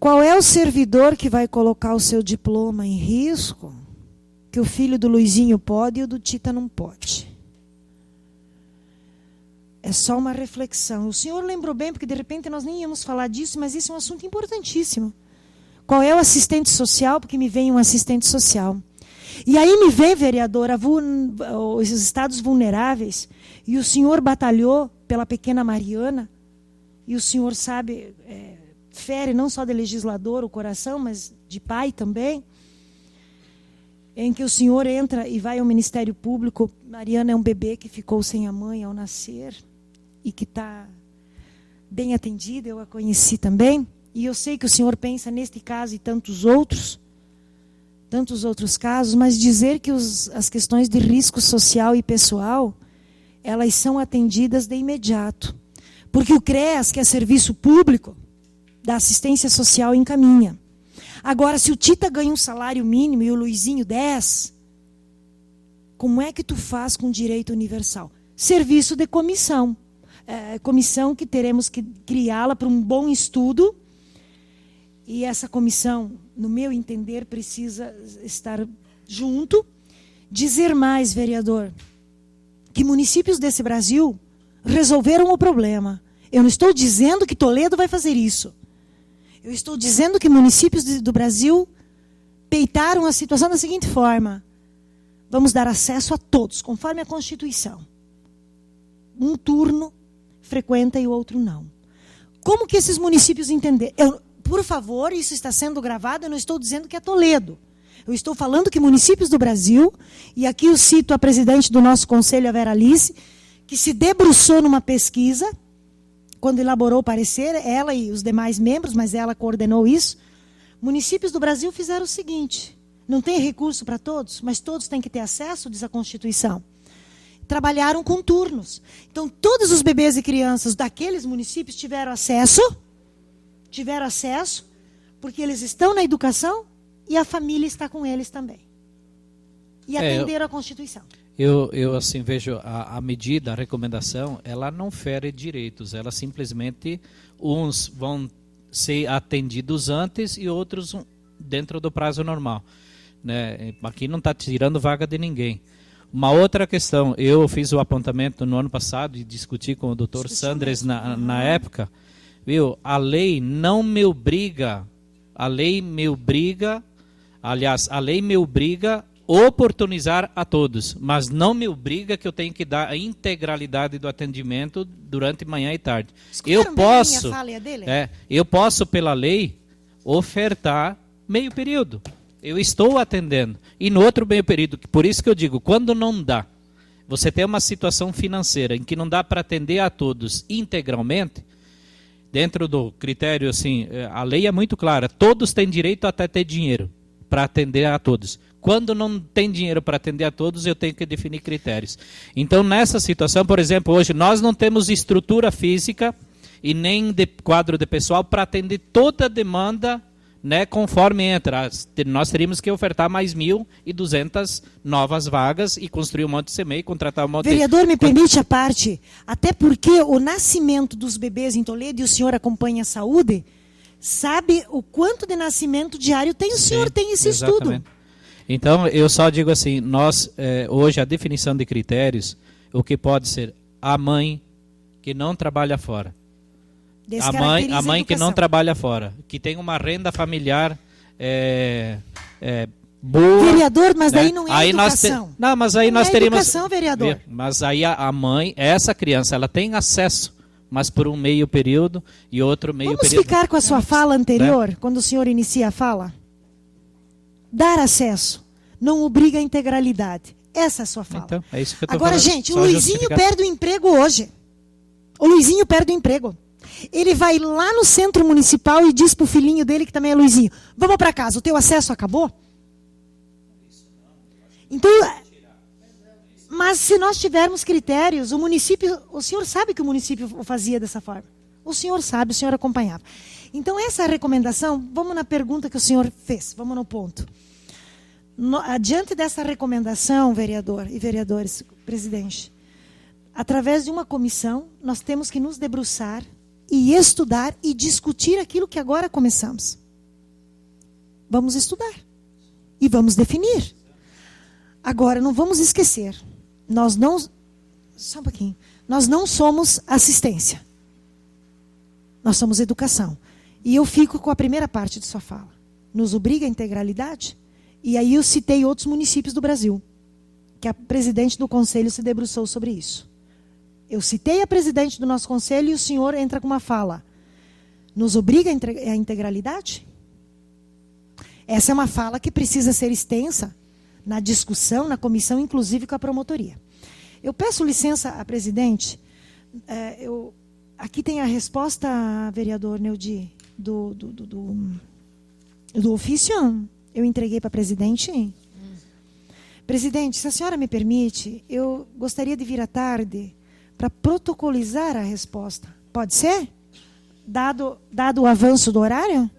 Qual é o servidor que vai colocar o seu diploma em risco? Que o filho do Luizinho pode e o do Tita não pode. É só uma reflexão. O senhor lembrou bem, porque de repente nós nem íamos falar disso, mas isso é um assunto importantíssimo. Qual é o assistente social? Porque me vem um assistente social. E aí me vem, vereadora, os estados vulneráveis, e o senhor batalhou pela pequena Mariana, e o senhor sabe, fere não só de legislador o coração, mas de pai também, em que o senhor entra e vai ao Ministério Público. Mariana é um bebê que ficou sem a mãe ao nascer, e que está bem atendida, eu a conheci também, e eu sei que o senhor pensa neste caso e tantos outros casos, mas dizer que as questões de risco social e pessoal elas são atendidas de imediato. Porque o CREAS, que é serviço público da assistência social, encaminha. Agora, se o Tita ganha um salário mínimo e o Luizinho 10, como é que tu faz com direito universal? Serviço de comissão. Comissão que teremos que criá-la para um bom estudo. E essa comissão, no meu entender, precisa estar junto. Dizer mais, vereador, que municípios desse Brasil resolveram o problema. Eu não estou dizendo que Toledo vai fazer isso. Eu estou dizendo que municípios do Brasil peitaram a situação da seguinte forma: vamos dar acesso a todos, conforme a Constituição. Um turno frequenta e o outro não. Como que esses municípios entenderam? Por favor, isso está sendo gravado, eu não estou dizendo que é Toledo. Eu estou falando que municípios do Brasil, e aqui eu cito a presidente do nosso conselho, a Vera Alice, que se debruçou numa pesquisa, quando elaborou o parecer, ela e os demais membros, mas ela coordenou isso. Municípios do Brasil fizeram o seguinte: não tem recurso para todos, mas todos têm que ter acesso, diz a Constituição. Trabalharam com turnos. Então, todos os bebês e crianças daqueles municípios tiveram acesso, porque eles estão na educação e a família está com eles também. E atenderam a Constituição. Eu assim vejo a medida, a recomendação, ela não fere direitos, ela simplesmente, uns vão ser atendidos antes e outros dentro do prazo normal, né? Aqui não está tirando vaga de ninguém. Uma outra questão, eu fiz o apontamento no ano passado e discuti com o Dr. Sandres na época, viu? A lei me obriga oportunizar a todos, mas não me obriga que eu tenho que dar a integralidade do atendimento durante manhã e tarde. Eu posso, pela lei, ofertar meio período. Eu estou atendendo. E no outro meio período, por isso que eu digo, quando não dá, você tem uma situação financeira em que não dá para atender a todos integralmente, dentro do critério, assim, a lei é muito clara, todos têm direito até ter dinheiro para atender a todos. Quando não tem dinheiro para atender a todos, eu tenho que definir critérios. Então, nessa situação, por exemplo, hoje nós não temos estrutura física e nem quadro de pessoal para atender toda a demanda, né, conforme entra. Nós teríamos que ofertar mais 1.200 novas vagas e construir um monte de CMEI, contratar um monte de... Vereador, me permite a parte, até porque o nascimento dos bebês em Toledo, e o senhor acompanha a saúde, sabe o quanto de nascimento diário tem, o senhor tem esse exatamente. Estudo. Então, eu só digo assim, nós, hoje, a definição de critérios, o que pode ser a mãe que não trabalha fora. A mãe que não trabalha fora, que tem uma renda familiar boa. Vereador, mas daí não é aí educação. Não, mas aí nós teríamos... educação, vereador. Mas aí a mãe, essa criança, ela tem acesso, mas por um meio período e outro meio período. Vamos ficar com a sua fala anterior, quando o senhor inicia a fala? Dar acesso não obriga a integralidade. Essa é a sua fala. Então, é isso que eu tô Agora, falando. gente, o Luizinho perde o emprego hoje. O Luizinho perde o emprego. Ele vai lá no centro municipal e diz pro filhinho dele, que também é Luizinho, vamos para casa, o teu acesso acabou? Então, mas se nós tivermos critérios, o município, o senhor sabe que o município fazia dessa forma. O senhor sabe, o senhor acompanhava. Então, essa recomendação, vamos na pergunta que o senhor fez, vamos no ponto. Adiante dessa recomendação, vereador e vereadores, presidente, através de uma comissão, nós temos que nos debruçar e estudar e discutir aquilo que agora começamos. Vamos estudar e vamos definir. Agora, não vamos esquecer, só um pouquinho, nós não somos assistência. Nós somos educação. E eu fico com a primeira parte de sua fala. Nos obriga a integralidade? E aí eu citei outros municípios do Brasil, que a presidente do conselho se debruçou sobre isso. Eu citei a presidente do nosso conselho e o senhor entra com uma fala. Nos obriga a integralidade? Essa é uma fala que precisa ser extensa na discussão, na comissão, inclusive com a promotoria. Eu peço licença à presidente. Aqui tem a resposta, vereador Neudi, do ofício. Eu entreguei para a presidente. Presidente, se a senhora me permite, eu gostaria de vir à tarde para protocolizar a resposta. Pode ser? Dado o avanço do horário?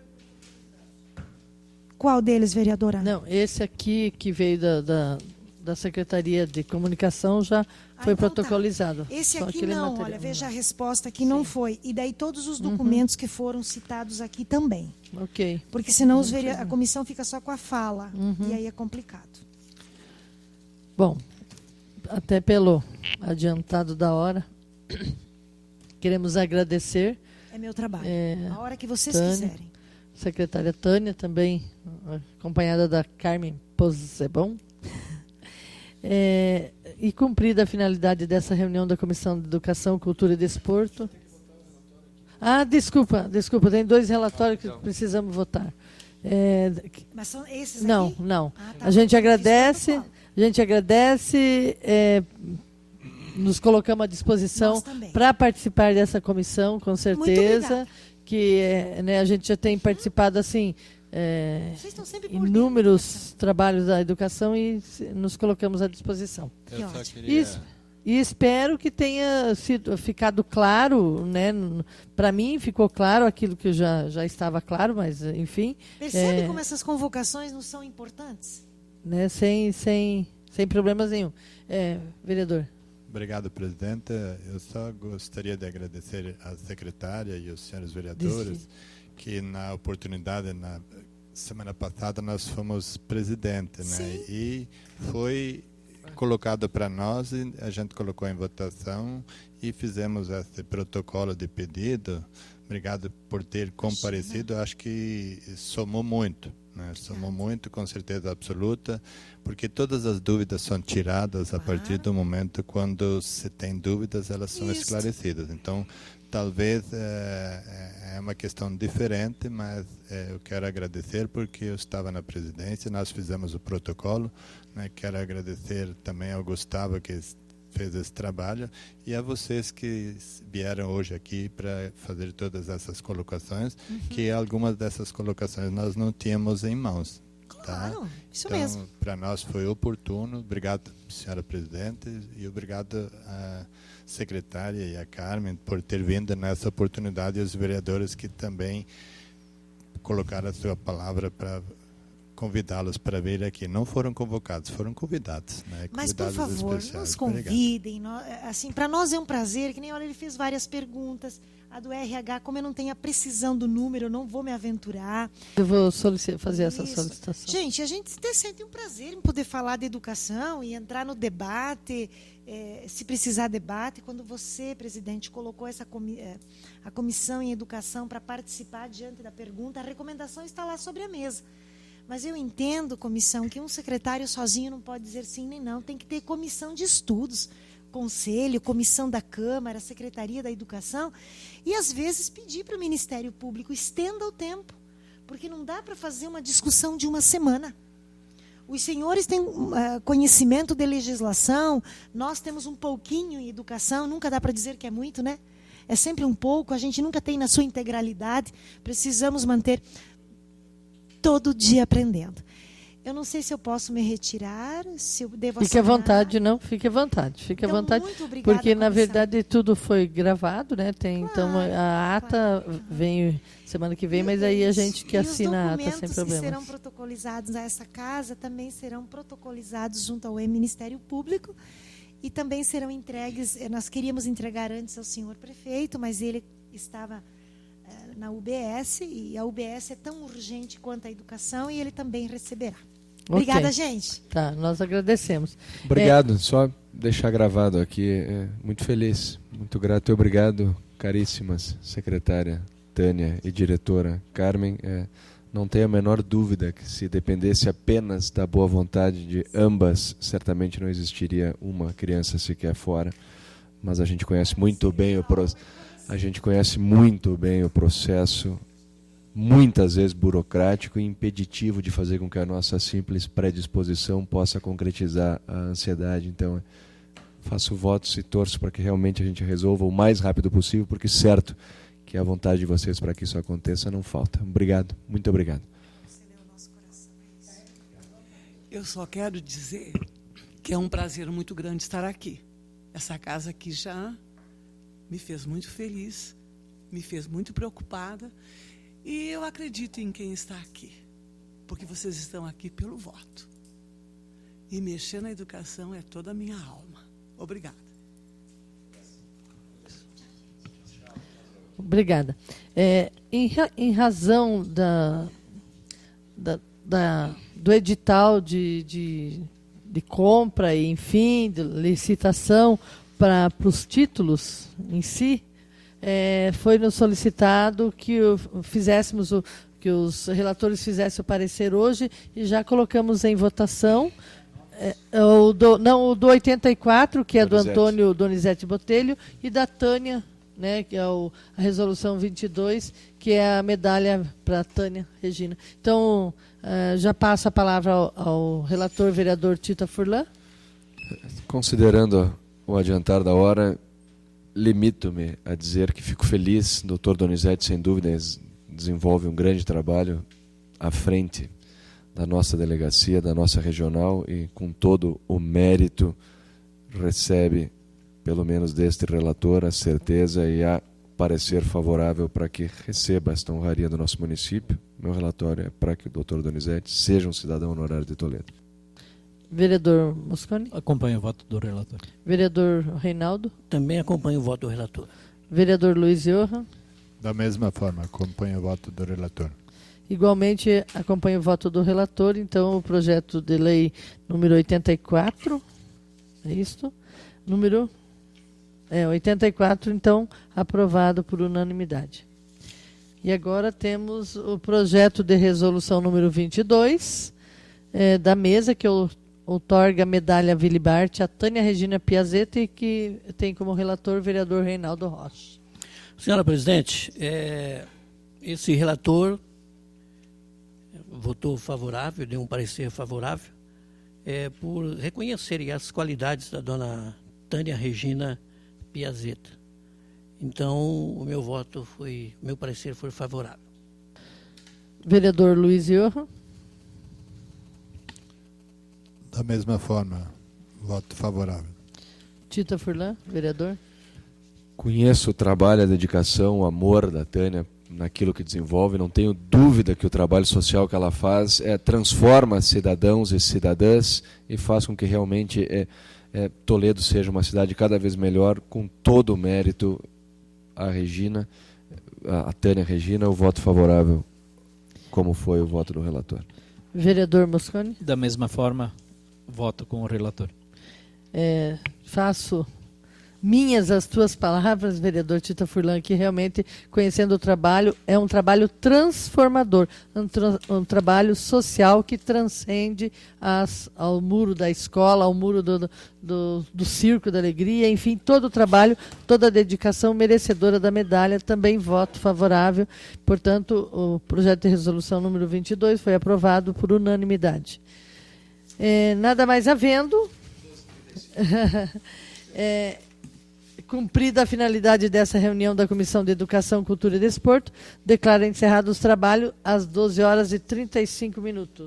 Qual deles, vereadora? Não, esse aqui que veio da Secretaria de Comunicação já foi então protocolizado. Tá. Esse Só aqui aquele não, material. olha, veja a resposta que não foi. E daí todos os documentos que foram citados aqui também. Ok. Porque senão a comissão fica só com a fala. E aí é complicado. Bom, até pelo adiantado da hora, queremos agradecer É meu trabalho. A hora que vocês Tânia, quiserem. secretária Tânia, também acompanhada da Carmen Pozzebon. E cumprida a finalidade dessa reunião da Comissão de Educação, Cultura e Desporto. Desculpa, tem 2 relatórios que precisamos votar. Mas são esses Não, aqui? não. Tá. A gente Eu agradece, fiz nos colocamos à disposição Nós também. para participar dessa comissão, com certeza. obrigada. Que a gente já tem participado assim Vocês estão sempre por inúmeros trabalhos da educação e nos colocamos à disposição. Que ótimo. Isso. E espero que tenha ficado claro, né? Para mim ficou claro aquilo que já estava claro, mas enfim. Percebe como essas convocações não são importantes? Né, sem problemas nenhum. Vereador. Obrigado, presidente. Eu só gostaria de agradecer à secretária e aos senhores vereadores que na oportunidade, na semana passada, nós fomos presidente, né? Sim. E foi colocado para nós e a gente colocou em votação e fizemos esse protocolo de pedido. Obrigado por ter comparecido. Acho que somou muito. Somou muito, com certeza absoluta, porque todas as dúvidas são tiradas a partir do momento quando se tem dúvidas, elas são esclarecidas. Então, talvez é uma questão diferente, mas eu quero agradecer porque eu estava na presidência, nós fizemos o protocolo, né? Quero agradecer também ao Gustavo que fez esse trabalho e a vocês que vieram hoje aqui para fazer todas essas colocações, que algumas dessas colocações nós não tínhamos em mãos. Claro, tá? isso então, mesmo. Para nós foi oportuno. Obrigado, senhora presidente, e obrigado à secretária e à Carmen por ter vindo nessa oportunidade e os vereadores que também colocaram a sua palavra para convidá-los para vir aqui. Não foram convocados, foram convidados. Né? Mas, Convidados por favor, especiais. nos convidem. Assim, para nós é um prazer, que nem olha, ele fez várias perguntas. A do RH, como eu não tenho a precisão do número, eu não vou me aventurar. Eu vou fazer essa Isso. solicitação. Gente, a gente sente um prazer em poder falar de educação e entrar no debate, se precisar debate. Quando você, presidente, colocou a comissão em educação para participar diante da pergunta, a recomendação está lá sobre a mesa. Mas eu entendo, comissão, que um secretário sozinho não pode dizer sim nem não. Tem que ter comissão de estudos, conselho, comissão da Câmara, Secretaria da Educação. E, às vezes, pedir para o Ministério Público, estenda o tempo. Porque não dá para fazer uma discussão de uma semana. Os senhores têm conhecimento de legislação, nós temos um pouquinho em educação, nunca dá para dizer que é muito, né? É sempre um pouco, a gente nunca tem na sua integralidade. Precisamos manter todo dia aprendendo. Eu não sei se eu posso me retirar, se eu devo Fique à assinar. vontade, não, fique à vontade. Fique à Então, vontade, muito obrigada, porque na comissão. verdade tudo foi gravado, né? Então a ata vem semana que vem, mas aí a gente que assina a ata sem E os documentos que serão problemas. protocolizados a essa casa também serão protocolizados junto ao Ministério Público e também serão entregues. Nós queríamos entregar antes ao senhor prefeito, mas ele estava na UBS, e a UBS é tão urgente quanto a educação, e ele também receberá. Obrigada, Ok. gente. Tá, nós agradecemos. Obrigado, só deixar gravado aqui, muito feliz, muito grato e obrigado, caríssimas secretária Tânia e diretora Carmen. Não tenho a menor dúvida que se dependesse apenas da boa vontade de ambas, certamente não existiria uma criança sequer fora, mas a gente conhece muito bem o processo. A gente conhece muito bem o processo, muitas vezes burocrático e impeditivo de fazer com que a nossa simples predisposição possa concretizar a ansiedade. Então, faço votos e torço para que realmente a gente resolva o mais rápido possível, porque certo que a vontade de vocês para que isso aconteça não falta. Obrigado, muito obrigado. Eu só quero dizer que é um prazer muito grande estar aqui. Essa casa aqui já me fez muito feliz, me fez muito preocupada, e eu acredito em quem está aqui, porque vocês estão aqui pelo voto. E mexer na educação é toda a minha alma. Obrigada. Obrigada. Em razão do edital de compra e, enfim, de licitação para os títulos em si, foi nos solicitado que que os relatores fizessem o parecer hoje e já colocamos em votação o do 84, que é do Antônio Donizete Botelho, e da Tânia, né, que é a resolução 22, que é a medalha para a Tânia Regina. Então, já passo a palavra ao relator, vereador Tita Furlan. Considerando o adiantar da hora, limito-me a dizer que fico feliz. Dr. Donizete, sem dúvida, desenvolve um grande trabalho à frente da nossa delegacia, da nossa regional, e com todo o mérito recebe, pelo menos deste relator, a certeza e a parecer favorável para que receba esta honraria do nosso município. Meu relatório é para que o Dr. Donizete seja um cidadão honorário de Toledo. Vereador Mosconi. Acompanho o voto do relator. Vereador Reinaldo. Também acompanho o voto do relator. Vereador Luiz Johan. Da mesma forma, acompanho o voto do relator. Igualmente, acompanho o voto do relator. Então, o projeto de lei número 84, é isso? Número 84, então, aprovado por unanimidade. E agora temos o projeto de resolução número 22, da mesa, que outorga a medalha Willy Bart a Tânia Regina Piazzetta, e que tem como relator o vereador Reinaldo Rocha. Senhora presidente, esse relator votou favorável, deu um parecer favorável, por reconhecer as qualidades da dona Tânia Regina Piazzetta. Então, o meu parecer foi favorável. Vereador Luiz Johan. Da mesma forma, voto favorável. Tita Furlan, vereador. Conheço o trabalho, a dedicação, o amor da Tânia naquilo que desenvolve. Não tenho dúvida que o trabalho social que ela faz transforma cidadãos e cidadãs e faz com que realmente Toledo seja uma cidade cada vez melhor, com todo o mérito. A Tânia Regina, o voto favorável, como foi o voto do relator. Vereador Mosconi. Da mesma forma, voto com o relator. Faço minhas as tuas palavras, vereador Tita Furlan, que realmente, conhecendo o trabalho, é um trabalho transformador, um trabalho social que transcende ao muro da escola, ao muro do Circo da Alegria, enfim, todo o trabalho, toda a dedicação merecedora da medalha. Também voto favorável. Portanto, o projeto de resolução número 22 foi aprovado por unanimidade. Nada mais havendo. Cumprida a finalidade dessa reunião da Comissão de Educação, Cultura e Desporto, declaro encerrados os trabalhos às 12h35.